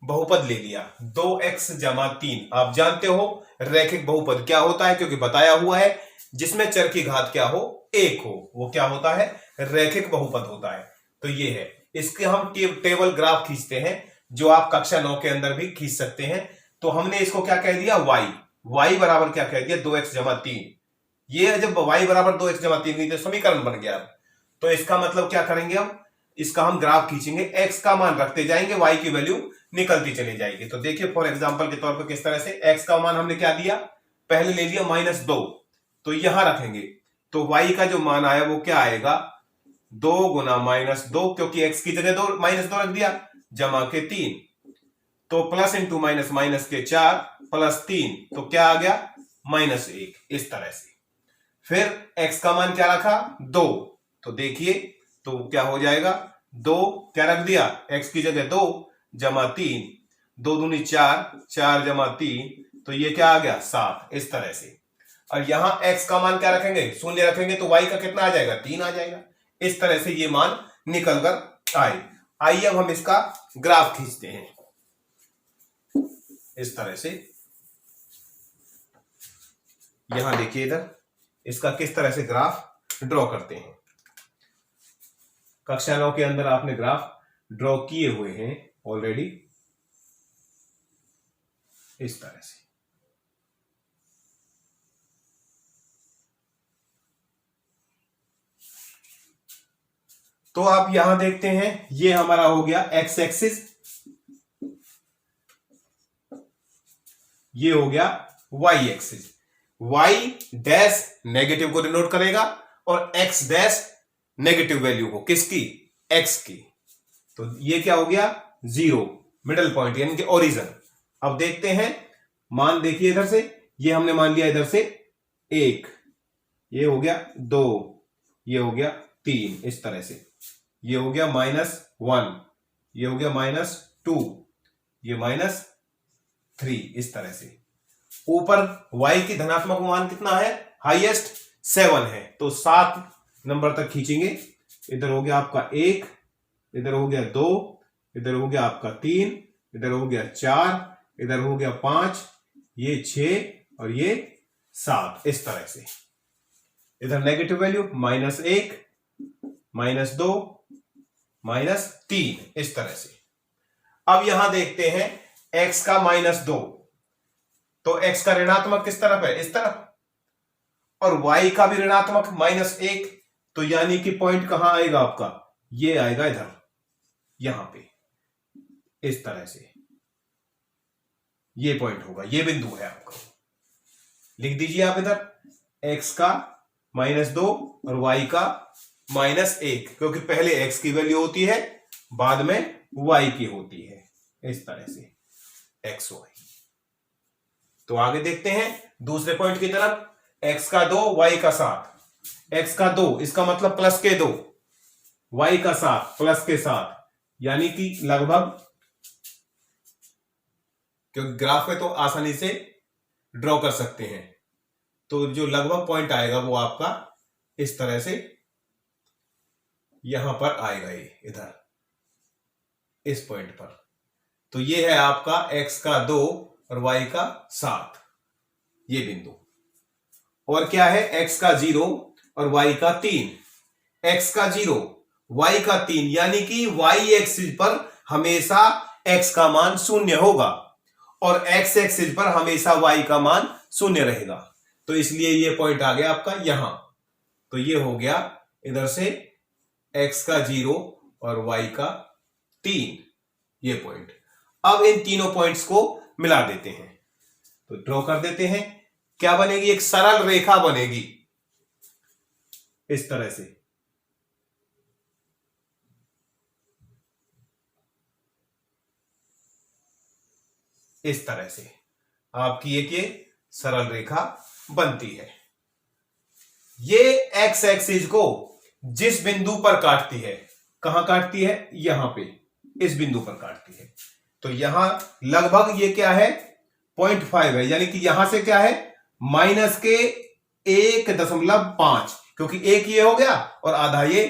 बहुपद ले लिया, 2x जमा 3। आप जानते हो रैखिक बहुपद क्या होता है, क्योंकि बताया हुआ है जिसमें चर की घात क्या हो, 1 हो, वो क्या होता है, रैखिक बहुपद होता है। तो ये है, इसके हम टेबल ग्राफ खींचते हैं, जो आप कक्षा 9 के अंदर भी खींच सकते हैं। तो हमने इसको क्या कह दिया, y बराबर क्या कह दिया, 2x जमा 3। ये जब y बराबर 2x जमा 3 नहीं तो समीकरण बन गया। तो इसका मतलब क्या करेंगे हम, इसका हम ग्राफ खींचेंगे, x का मान रखते जाएंगे, y की वैल्यू निकलती चली जाएगी। तो देखिए फॉर एग्जांपल के तौर पर किस तरह से, x का मान हमने क्या दिया, पहले ले लिया -2, तो यहां रखेंगे, तो y का जो मान आया वो क्या आएगा, 2 गुना -2, क्योंकि x की जगह -2 रख दिया, जमा के 3, तो प्लस इंटू माइनस, माइनस के 4 प्लस 3, तो क्या आ गया, -1, इस तरह से। फिर x का मान क्या रखा, 2, तो देखिए तो क्या हो जाएगा, 2 क्या रख दिया, x की जगह 2 जमा 3, 2 दूनी 4, 4 जमा 3, तो ये क्या आ गया, 7, इस तरह से। और यहां x का मान क्या रखेंगे, 0 रखेंगे, तो y का कितना आ जाएगा, 3 आ जाएगा। इस तरह से ये मान निकल कर आए। आइए अब हम इसका ग्राफ खींचते हैं, इस तरह से। यहां देखिए इधर, इसका किस तरह से ग्राफ ड्रॉ करते हैं। कक्षा 9 के अंदर आपने ग्राफ ड्रॉ किए हुए हैं ऑलरेडी, इस तरह से। तो आप यहां देखते हैं, ये हमारा हो गया एक्स एक्सिस, ये हो गया y axis. Y dash negative को डिनोट करेगा और एक्स डैश नेगेटिव वैल्यू को, किसकी, एक्स की। तो ये क्या हो गया, 0, मिडल पॉइंट यानी कि ओरिजिन। अब देखते हैं मान, देखिए इधर से, ये हमने मान लिया इधर से 1, ये हो गया 2, ये हो गया 3, इस तरह से। ये हो गया -1, ये हो गया -2, ये -3, इस तरह से। ऊपर y की धनात्मक मान कितना है, हाईएस्ट 7 है, तो 7 नंबर तक खींचेंगे। इधर हो गया आपका 1, इधर हो गया 2, इधर हो गया आपका 3, इधर हो गया 4, इधर हो गया 5, ये 6 और ये 7, इस तरह से। इधर नेगेटिव वैल्यू -1, -2, -3, इस तरह से। अब यहां देखते हैं x का -2, तो x का ऋणात्मक किस तरफ है, इस तरफ, और y का भी ऋणात्मक -1, तो यानी कि पॉइंट कहां आएगा आपका, ये आएगा इधर, यहां पे, इस तरह से ये पॉइंट होगा, ये बिंदु है आपका। लिख दीजिए आप इधर, x का -2 और y का -1, क्योंकि पहले x की वैल्यू होती है, बाद में y की होती है, इस तरह से x y। तो आगे देखते हैं दूसरे पॉइंट की तरफ, x का 2, y का 7, x का 2 इसका मतलब प्लस के 2, y का 7 प्लस के 7, यानी कि लगभग, क्योंकि ग्राफ में तो आसानी से ड्रॉ कर सकते हैं, तो जो लगभग पॉइंट आएगा वो आपका इस तरह से यहां पर आएगा, ये इधर इस पॉइंट पर। तो ये है आपका x का 2 और y का 7, ये बिंदु। और क्या है, x का 0 और y का 3, x का 0 y का 3, यानी कि y एक्सिस पर हमेशा x का मान 0 होगा और x एक्सिस पर हमेशा y का मान 0 रहेगा। तो इसलिए ये पॉइंट आ गया आपका यहां। तो ये हो गया इधर से x का 0 और y का 3, ये पॉइंट। अब इन तीनों पॉइंट्स को मिला देते हैं, तो ड्रॉ कर देते हैं। क्या बनेगी, एक सरल रेखा बनेगी इस तरह से। इस तरह से आपकी एक ये सरल रेखा बनती है। ये एक्स एक्सिस को जिस बिंदु पर काटती है, कहां काटती है, यहां पे इस बिंदु पर काटती है, तो यहां लगभग ये क्या है 0.5 है, यानी कि यहां से क्या है माइनस के 1.5, क्योंकि एक ये हो गया और आधा ये,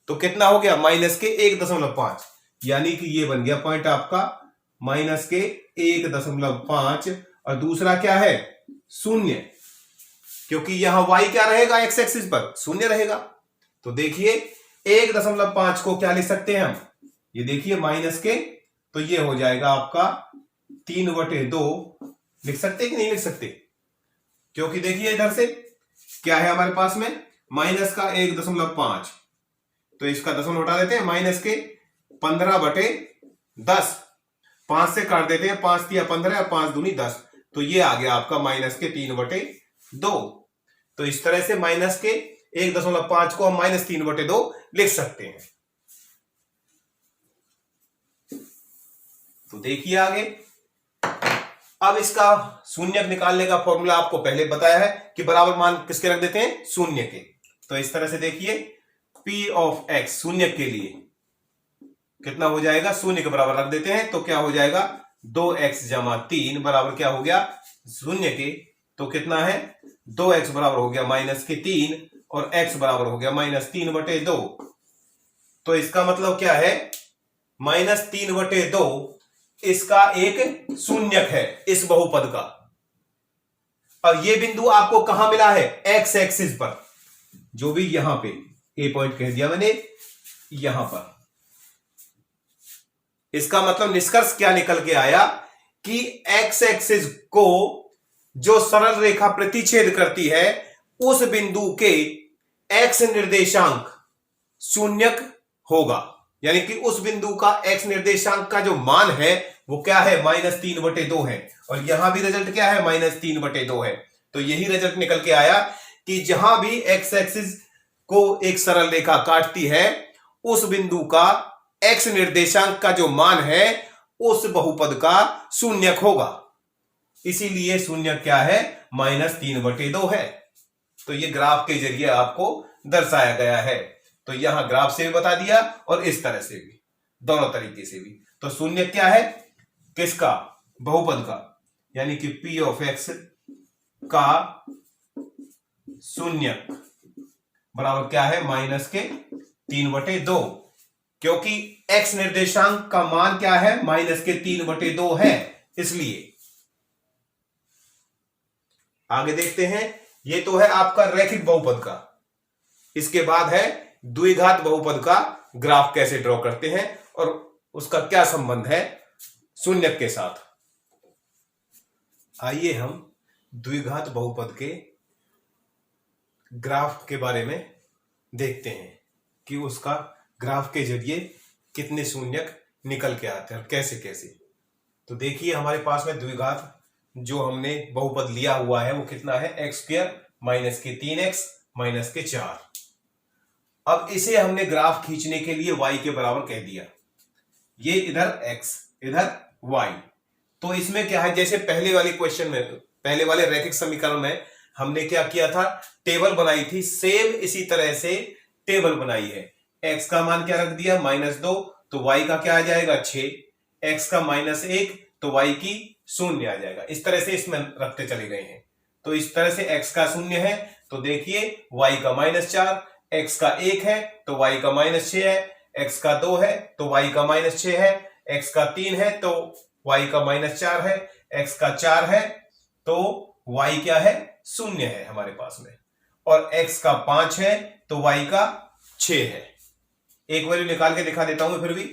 तो कितना हो गया माइनस के 1.5, यानी कि ये बन गया पॉइंट आपका माइनस के 1.5, और दूसरा क्या है 0, क्योंकि यहां y क्या रहेगा एक्स एक्सिस पर 0 रहेगा। तो देखिए 1.5 को क्या लिख सकते हैं हम, ये देखिए माइनस के, तो ये हो जाएगा आपका 3/2 लिख सकते कि नहीं लिख सकते, क्योंकि देखिए इधर से क्या है हमारे पास में माइनस का 1.5, तो इसका दशमलव हटा देते हैं, माइनस के 15/10, 5 से काट देते हैं, 5 तिया 15 और 5 दूनी 10, तो ये आ गया आपका माइनस के 3/2। तो इस तरह से माइनस के 1.5 को हम माइनस 3/2 लिख सकते हैं। तो देखिए आगे, अब इसका शून्यक निकालने का फॉर्मूला आपको पहले बताया है कि बराबर मान किसके रख देते हैं, शून्य के। तो इस तरह से देखिए P ऑफ x शून्यक के लिए कितना हो जाएगा, शून्य के बराबर रख देते हैं, तो क्या हो जाएगा 2x जमा 3 बराबर क्या हो गया शून्य के, तो कितना है 2x बराबर हो गया माइनस के 3 और x बराबर हो गया माइनस 3/2। तो इसका मतलब क्या है माइनस 3/2 इसका एक शून्यक है इस बहुपद का, और ये बिंदु आपको कहां मिला है एक्स एक्सिस पर, जो भी यहां पे ए पॉइंट कह दिया मैंने यहां पर। इसका मतलब निष्कर्ष क्या निकल के आया कि एक्स एक्सिस को जो सरल रेखा प्रतिच्छेद करती है उस बिंदु के एक्स निर्देशांक शून्यक होगा, यानी कि उस बिंदु का एक्स निर्देशांक का जो मान है वो क्या है माइनस 3/2 है, और यहां भी रिजल्ट क्या है माइनस 3/2 है। तो यही रिजल्ट निकल के आया कि जहां भी एक्स एक्सिस को एक सरल रेखा काटती है उस बिंदु का एक्स निर्देशांक का जो मान है उस बहुपद का शून्यक होगा, इसीलिए शून्यक क्या है माइनस 3/2 है। तो ये ग्राफ के जरिए आपको दर्शाया गया है। तो यहां ग्राफ से भी बता दिया और इस तरह से भी, दोनों तरीके से भी। तो शून्य क्या है किसका, बहुपद का, यानी कि P ऑफ x का शून्यक बराबर क्या है माइनस के 3/2, क्योंकि x निर्देशांक का मान क्या है माइनस के 3/2 है, इसलिए। आगे देखते हैं, ये तो है आपका रैखिक बहुपद का। इसके बाद है द्विघात बहुपद का ग्राफ कैसे ड्रॉ करते हैं और उसका क्या संबंध है शून्यक के साथ। आइए हम द्विघात बहुपद के ग्राफ के बारे में देखते हैं कि उसका ग्राफ के जरिए कितने शून्यक निकल के आते हैं और कैसे कैसे। तो देखिए हमारे पास में द्विघात जो हमने बहुपद लिया हुआ है वो कितना है x² माइनस के 3x माइनस के 4। अब इसे हमने ग्राफ खींचने के लिए y के बराबर कह दिया, ये इधर x इधर y। तो इसमें क्या है, जैसे पहले वाले क्वेश्चन में, पहले वाले रैखिक समीकरण में हमने क्या किया था, टेबल बनाई थी, सेम इसी तरह से टेबल बनाई है। x का मान क्या रख दिया -2, तो y का क्या आ जाएगा 6, x का -1 तो y की 0 आ जाएगा। इस तरह से इसमें रखते चले गए हैं। तो इस तरह से x का 0 है तो देखिए y का -4, x का 1 है तो y का -6 है, x का 2 है तो y का -6 है, x का 3 है तो y का -4 है, x का 4 है तो y क्या है 0 है हमारे पास में, और x का 5 है तो y का 6 है। एक वैल्यू निकाल के दिखा देता हूं फिर भी।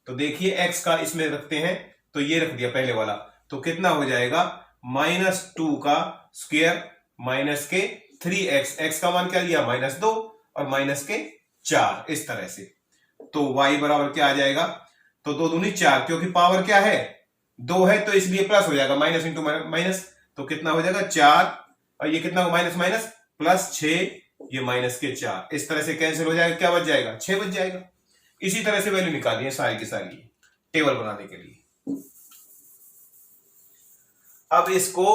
तो देखिए x का इसमें रखते हैं, तो ये रख दिया पहले वाला, तो कितना हो जाएगा -2 का स्क्वायर माइनस के 3x, x का मान क्या लिया -2 और माइनस के 4, इस तरह से। तो y बराबर क्या आ जाएगा, तो 2 दूनी 4, क्योंकि पावर क्या है 2 है तो इसलिए प्लस हो जाएगा, माइनस इंटू माइनस, तो कितना हो जाएगा 4, और ये कितना माइनस माइनस प्लस 6, ये माइनस के 4, इस तरह से कैंसिल हो जाएगा, क्या बच जाएगा 6 बच जाएगा। इसी तरह से वैल्यू निकालिए सारी की सारी टेबल बनाने के लिए। अब इसको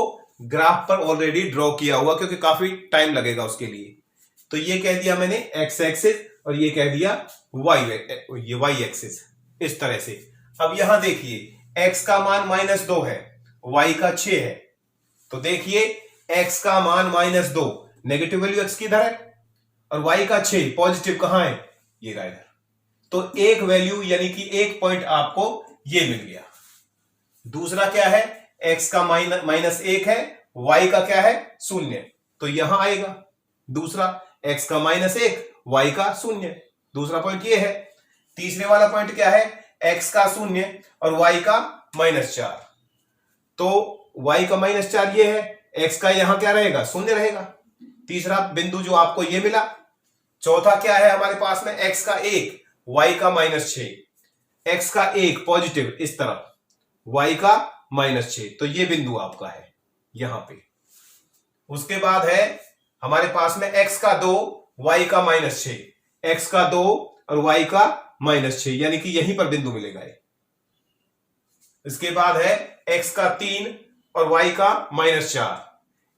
ग्राफ पर ऑलरेडी ड्रॉ किया हुआ, क्योंकि काफी टाइम लगेगा उसके लिए। तो ये कह दिया मैंने एक्स एक्सिस और ये कह दिया वाई एक्सिस, इस तरह से। अब यहां देखिए एक्स का मान -2 है, वाई का 6 है। तो देखिए एक्स का मान -2, नेगेटिव वैल्यू एक्स की इधर है, और वाई का 6 पॉजिटिव कहां है, ये रहा इधर। तो एक वैल्यू यानी कि एक पॉइंट आपको ये मिल गया। दूसरा क्या है, एक्स का -1 है, वाई का क्या है 0, तो यहां आएगा दूसरा एक्स का -1, वाई का 0, दूसरा पॉइंट ये है। तीसरे वाला पॉइंट क्या है, एक्स का 0 और वाई का -4, तो वाई का -4 ये है, एक्स का यहां क्या रहेगा 0 रहेगा। तीसरा बिंदु जो आपको ये मिला। चौथा क्या है हमारे पास में, एक्स का 1, वाई का -6, एक्स का 1 पॉजिटिव इस तरफ, वाई का -6, तो ये बिंदु आपका है यहां पे। उसके बाद है हमारे पास में एक्स का 2, वाई का -6, एक्स का 2 और वाई का -6, यानी कि यहीं पर बिंदु मिलेगा ये। इसके बाद है एक्स का 3 और वाई का -4,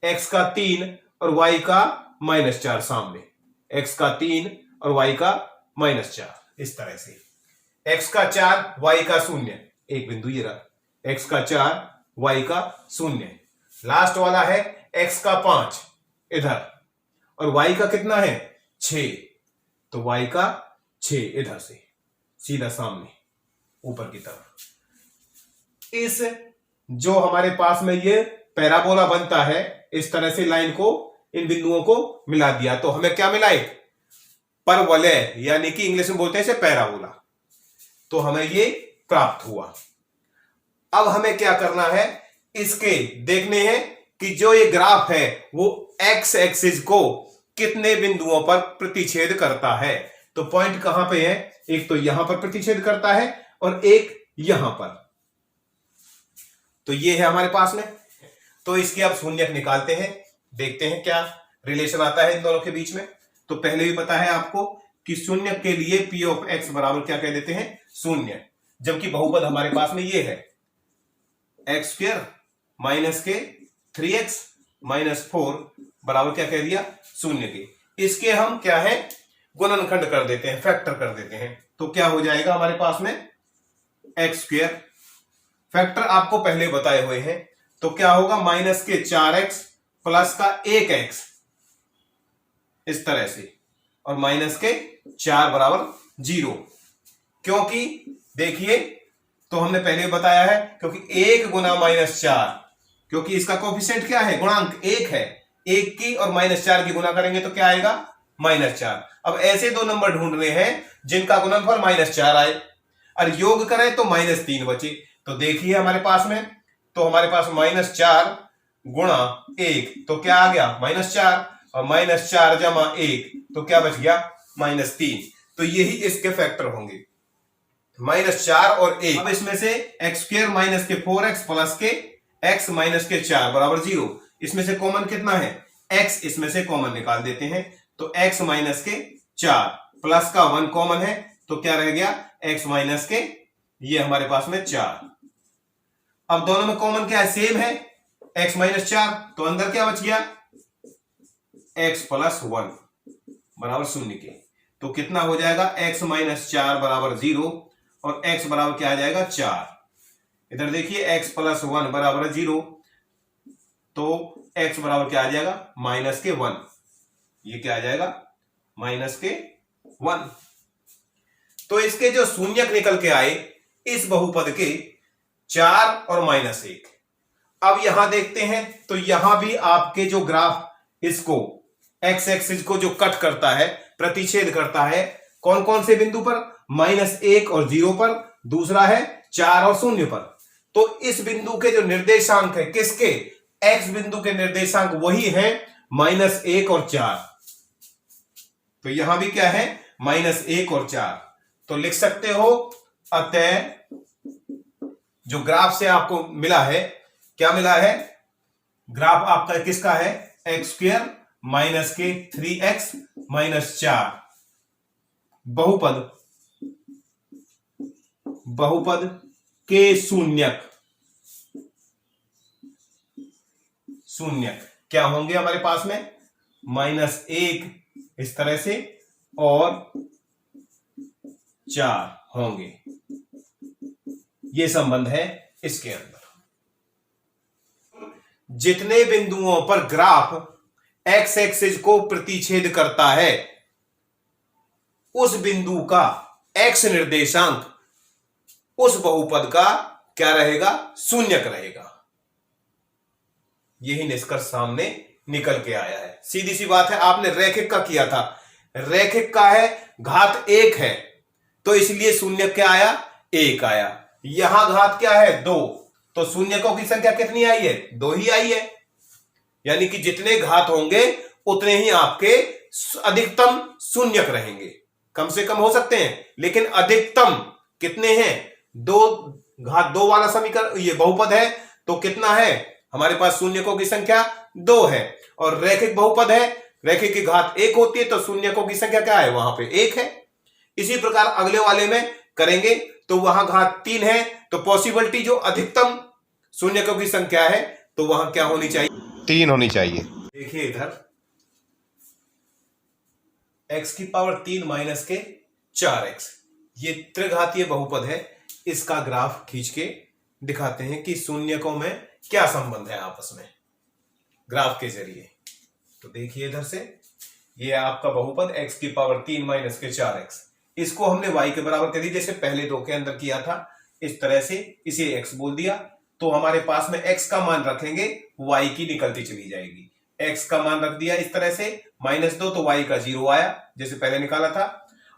एक्स का 3 और वाई का -4 सामने, एक्स का 3 और वाई का -4, इस तरह से। एक्स का 4, वाई का 0, एक बिंदु ये रहा, एक्स का 4, वाई का 0। लास्ट वाला है एक्स का 5 इधर, और वाई का कितना है 6, तो वाई का 6 इधर से सीधा सामने ऊपर की तरफ। इस जो हमारे पास में ये पैराबोला बनता है, इस तरह से लाइन को, इन बिंदुओं को मिला दिया, तो हमें क्या मिला, एक परवलय, यानी कि इंग्लिश में बोलते हैं इसे पैराबोला। तो हमें ये प्राप्त हुआ। अब हमें क्या करना है, इसके देखने हैं कि जो ये ग्राफ है वो एक्स एक्सिस को कितने बिंदुओं पर प्रतिच्छेद करता है। तो पॉइंट कहां पे है, एक तो यहां पर प्रतिच्छेद करता है और एक यहां पर, तो ये है हमारे पास में। तो इसके अब शून्यक निकालते हैं, देखते हैं क्या रिलेशन आता है इन दोनों के बीच में। तो पहले भी पता है आपको कि शून्यक के लिए पी ऑफ एक्स बराबर क्या कह देते हैं, 0, जबकि बहुपद हमारे पास में ये है एक्स स्क्वायर माइनस के 3x -4 बराबर क्या कह दिया 0 के। इसके हम क्या है गुणनखंड कर देते हैं, फैक्टर कर देते हैं। तो क्या हो जाएगा हमारे पास में एक्स स्क्वायर, फैक्टर आपको पहले बताए हुए हैं, तो क्या होगा माइनस के 4x प्लस का 1x इस तरह से, और माइनस के 4 बराबर 0। क्योंकि देखिए, तो हमने पहले बताया है क्योंकि 1 गुना -4, क्योंकि इसका कोफिशिएंट क्या है, गुणांक 1 है, 1 की और -4 की गुना करेंगे तो क्या आएगा -4। अब ऐसे दो नंबर ढूंढने हैं जिनका गुणनफल -4 आए, और योग करें तो -3 बचे। तो देखिए हमारे पास में, तो हमारे पास -4 गुणा 1 तो क्या आ गया -4, और -4 जमा 1 तो क्या बच गया -3। तो यही इसके फैक्टर होंगे, -4 और 1। अब इसमें से एक्स स्क्वायर माइनस के 4x प्लस के x माइनस के 4 बराबर 0। इसमें से कॉमन कितना है, x, इसमें से कॉमन निकाल देते हैं। तो x माइनस के 4 प्लस का 1 कॉमन है, तो क्या रह गया x माइनस के, ये हमारे पास में 4। अब दोनों में कॉमन क्या है, सेम है, x माइनस 4, तो अंदर क्या बच गया x प्लस 1 बराबर 0 के। तो कितना हो जाएगा x माइनस 4 बराबर 0, और x बराबर क्या आ जाएगा 4। इधर देखिए x प्लस 1 बराबर 0, तो x बराबर क्या आ जाएगा -1, ये क्या आ जाएगा -1। तो इसके जो शून्यक निकल के आए इस बहुपद के 4 और -1। अब यहां देखते हैं, तो यहां भी आपके जो ग्राफ इसको एक्स एक्सिस को जो कट करता है, प्रतिच्छेद करता है, कौन कौन से बिंदु पर, -1 और 0 पर, दूसरा है 4 और 0 पर। तो इस बिंदु के जो निर्देशांक है, किसके, एक्स बिंदु के निर्देशांक वही है -1 और 4। तो यहां भी क्या है -1 और 4। तो लिख सकते हो, अतः जो ग्राफ से आपको मिला है, क्या मिला है, ग्राफ आपका किसका है, एक्स स्क्वायर माइनस के 3x माइनस 4, बहुपद के शून्यक शून्य क्या होंगे हमारे पास में, -1 इस तरह से और 4 होंगे। ये संबंध है इसके अंदर। जितने बिंदुओं पर ग्राफ एक्स एक्सिस को प्रतिच्छेद करता है उस बिंदु का एक्स निर्देशांक उस बहुपद का क्या रहेगा, शून्यक रहेगा। यही निष्कर्ष सामने निकल के आया है। सीधी सी बात है, आपने रैखिक का किया था, रैखिक का है घात 1 है तो इसलिए शून्यक क्या आया, 1 आया। यहां घात क्या है, 2, तो शून्यकों की संख्या कितनी आई है, 2 ही आई है। यानी कि जितने घात होंगे उतने ही आपके अधिकतम शून्यक रहेंगे। कम से कम हो सकते हैं लेकिन अधिकतम कितने हैं, 2 घात 2 वाला समीकरण, ये बहुपद है तो कितना है हमारे पास, शून्यकों की संख्या 2 है। और रैखिक बहुपद है, रैखिक की घात 1 होती है तो शून्यकों की संख्या क्या है, वहां पे 1 है। इसी प्रकार अगले वाले में करेंगे तो वहां घात 3 है तो पॉसिबिलिटी जो अधिकतम शून्यकों की संख्या है तो वहां क्या होनी चाहिए, 3 होनी चाहिए। देखिए इधर x³ माइनस के 4x, ये त्रिघातीय बहुपद है। इसका ग्राफ खींच के दिखाते हैं कि शून्यकों में क्या संबंध है आपस में ग्राफ के जरिए। तो देखिए इधर से, ये आपका बहुपद x³ माइनस के 4x, इसको हमने y के बराबर कर दी जैसे पहले 2 के अंदर किया था। इस तरह से इसे x बोल दिया तो हमारे पास में x का मान रखेंगे, y की निकलती चली जाएगी। x का मान रख दिया इस तरह से -2 तो y का 0 आया जैसे पहले निकाला था,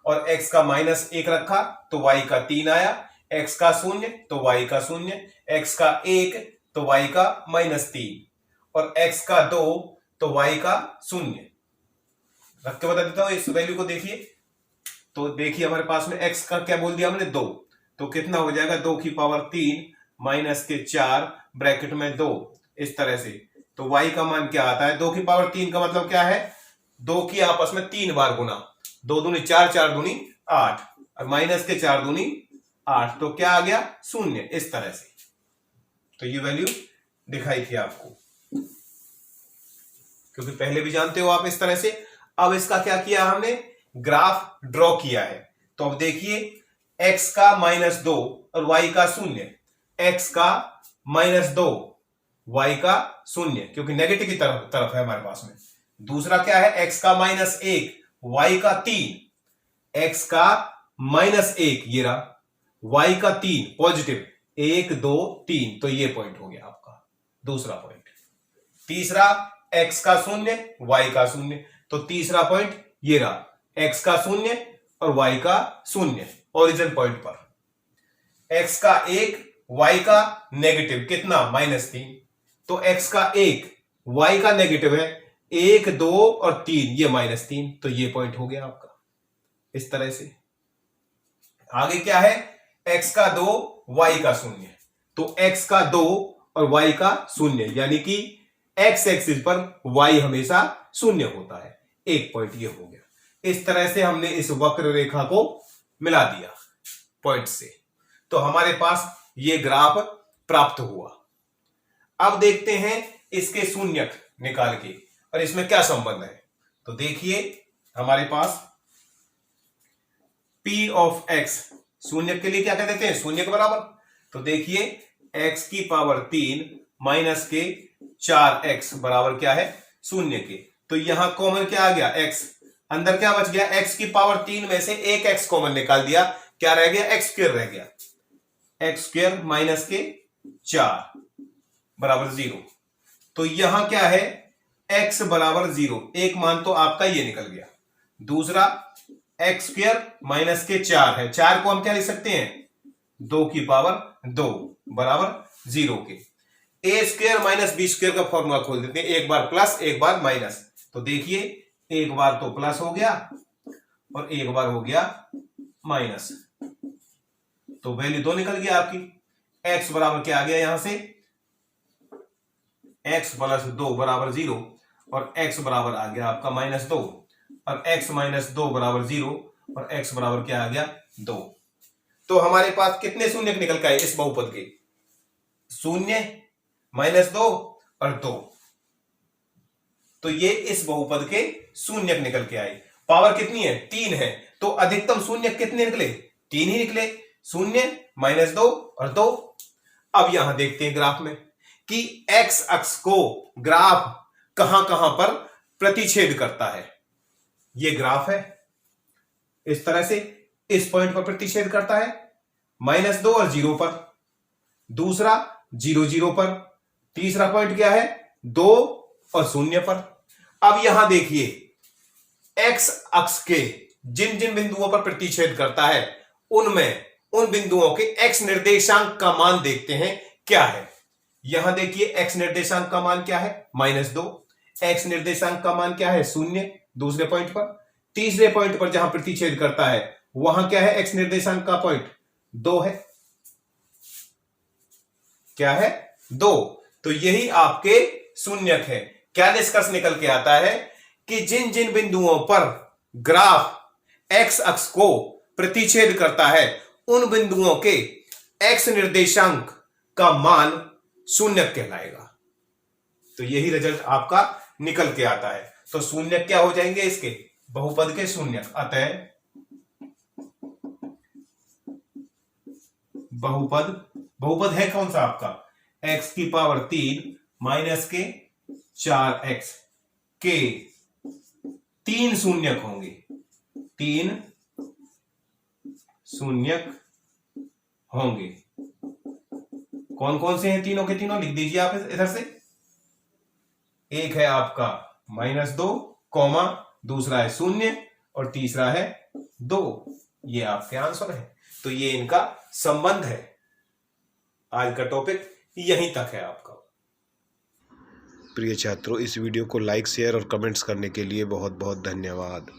और x का -1 रखा तो y का 3 आया, x का 0 तो y का 0, x का 1 तो y का -3 और x का 2 तो y का 0। रख के बता देता हूं, इस वैल्यू को देखिए। तो देखिए हमारे पास में x का क्या बोल दिया हमने, 2, तो कितना हो जाएगा 2³ माइनस के 4 ब्रैकेट में 2 इस तरह से। तो y का मान क्या आता है, 2³ का मतलब क्या है, 2 की आपस में 3 बार गुना, 2 दूनी 4, 4 दूनी 8 और माइनस के 4 दूनी 8, तो क्या आ गया 0 इस तरह से। तो ये वैल्यू दिखाई थी आपको, क्योंकि पहले भी जानते हो आप इस तरह से। अब इसका क्या किया हमने, ग्राफ ड्रॉ किया है। तो अब देखिए x का -2 और y का 0, x का -2 y का 0 क्योंकि नेगेटिव की तरफ है हमारे पास में। दूसरा क्या है, x का -1 y का 3, x का -1 ये रहा, y का 3 पॉजिटिव 1 2 3, तो ये पॉइंट हो गया आपका दूसरा पॉइंट। तीसरा x का 0 y का 0, तो तीसरा पॉइंट ये रहा, x का 0 और y का 0 ओरिजिन पॉइंट पर। x का 1 y का नेगेटिव कितना -3, तो x का 1 y का नेगेटिव है 1 2 और 3, ये -3, तो ये पॉइंट हो गया आपका इस तरह से। आगे क्या है, x का 2 y का 0, तो x का 2 और y का 0, यानी कि x एक्सिस पर y हमेशा 0 होता है। एक पॉइंट ये हो गया। इस तरह से हमने इस वक्र रेखा को मिला दिया पॉइंट से, तो हमारे पास ये ग्राफ प्राप्त हुआ। अब देखते हैं इसके शून्यक निकाल के और इसमें क्या संबंध है। तो देखिए हमारे पास P ऑफ x, शून्यक के लिए क्या कह देते हैं, शून्य के बराबर। तो देखिए x³ माइनस के 4x बराबर क्या है, 0 के। तो यहां कॉमन क्या आ गया, x, अंदर क्या बच गया, x³ में से एक x कॉमन निकाल दिया, क्या रह गया, x² रह गया, x² माइनस के 4 बराबर 0। तो यहां क्या है, x बराबर 0, एक मान तो आपका ये निकल गया। दूसरा x² माइनस के 4 है, 4 को हम क्या लिख सकते हैं, 2² बराबर 0 के। a² माइनस b² का फॉर्मूला खोल देते हैं, एक बार प्लस एक बार माइनस। तो देखिए एक बार तो प्लस हो गया और एक बार हो गया माइनस, तो वैल्यू 2 निकल गया आपकी। x बराबर क्या आ गया, यहां से x प्लस 2 बराबर 0 और x बराबर आ गया आपका -2 और x -2 बराबर 0 और x बराबर क्या आ गया 2। तो हमारे पास कितने शून्य निकल के आए इस बहुपद के, 0 -2 और 2। तो ये इस बहुपद के शून्यक निकल के आए। पावर कितनी है? 3 है, तो अधिकतम शून्यक कितने निकले? 3 ही निकले। 0 -2 और 2। अब यहां देखते हैं ग्राफ में कि एक्स अक्ष को ग्राफ कहां कहां पर प्रतिच्छेद करता है। ये ग्राफ है, इस तरह से इस पॉइंट पर प्रतिच्छेद करता है, -2 और 0 पर। दूसरा 0 0 पर। तीसरा पॉइंट क्या है? 2 और 0 पर। अब यहां देखिए एक्स अक्ष के जिन जिन बिंदुओं पर प्रतिच्छेद करता है उनमें उन बिंदुओं के एक्स निर्देशांक का मान देखते हैं क्या है। यहां देखिए एक्स निर्देशांक का मान क्या है? -2। एक्स निर्देशांक का मान क्या है? 0 दूसरे पॉइंट पर। तीसरे पॉइंट पर जहां प्रतिच्छेद करता है वहां क्या है? एक्स निर्देशांक का पॉइंट 2 है। क्या है? 2। तो यही आपके शून्यक है। क्या निष्कर्ष निकल के आता है कि जिन जिन बिंदुओं पर ग्राफ एक्स अक्ष को प्रतिच्छेद करता है उन बिंदुओं के एक्स निर्देशांक का मान शून्यक कहलाएगा। तो यही रिजल्ट आपका निकल के आता है। तो शून्यक क्या हो जाएंगे? इसके बहुपद के शून्यक। अतः बहुपद है कौन सा आपका? x की पावर 3 माइनस के 4x के 3 शून्यक होंगे। 3 शून्यक होंगे। कौन कौन से हैं? तीनों के तीनों लिख दीजिए आप इधर से। एक है आपका -2 कॉमा, दूसरा है 0 और तीसरा है 2। ये आपके आंसर है। तो ये इनका संबंध है। आज का टॉपिक यहीं तक है आपका। प्रिय छात्रों, इस वीडियो को लाइक, शेयर और कमेंट्स करने के लिए बहुत बहुत धन्यवाद।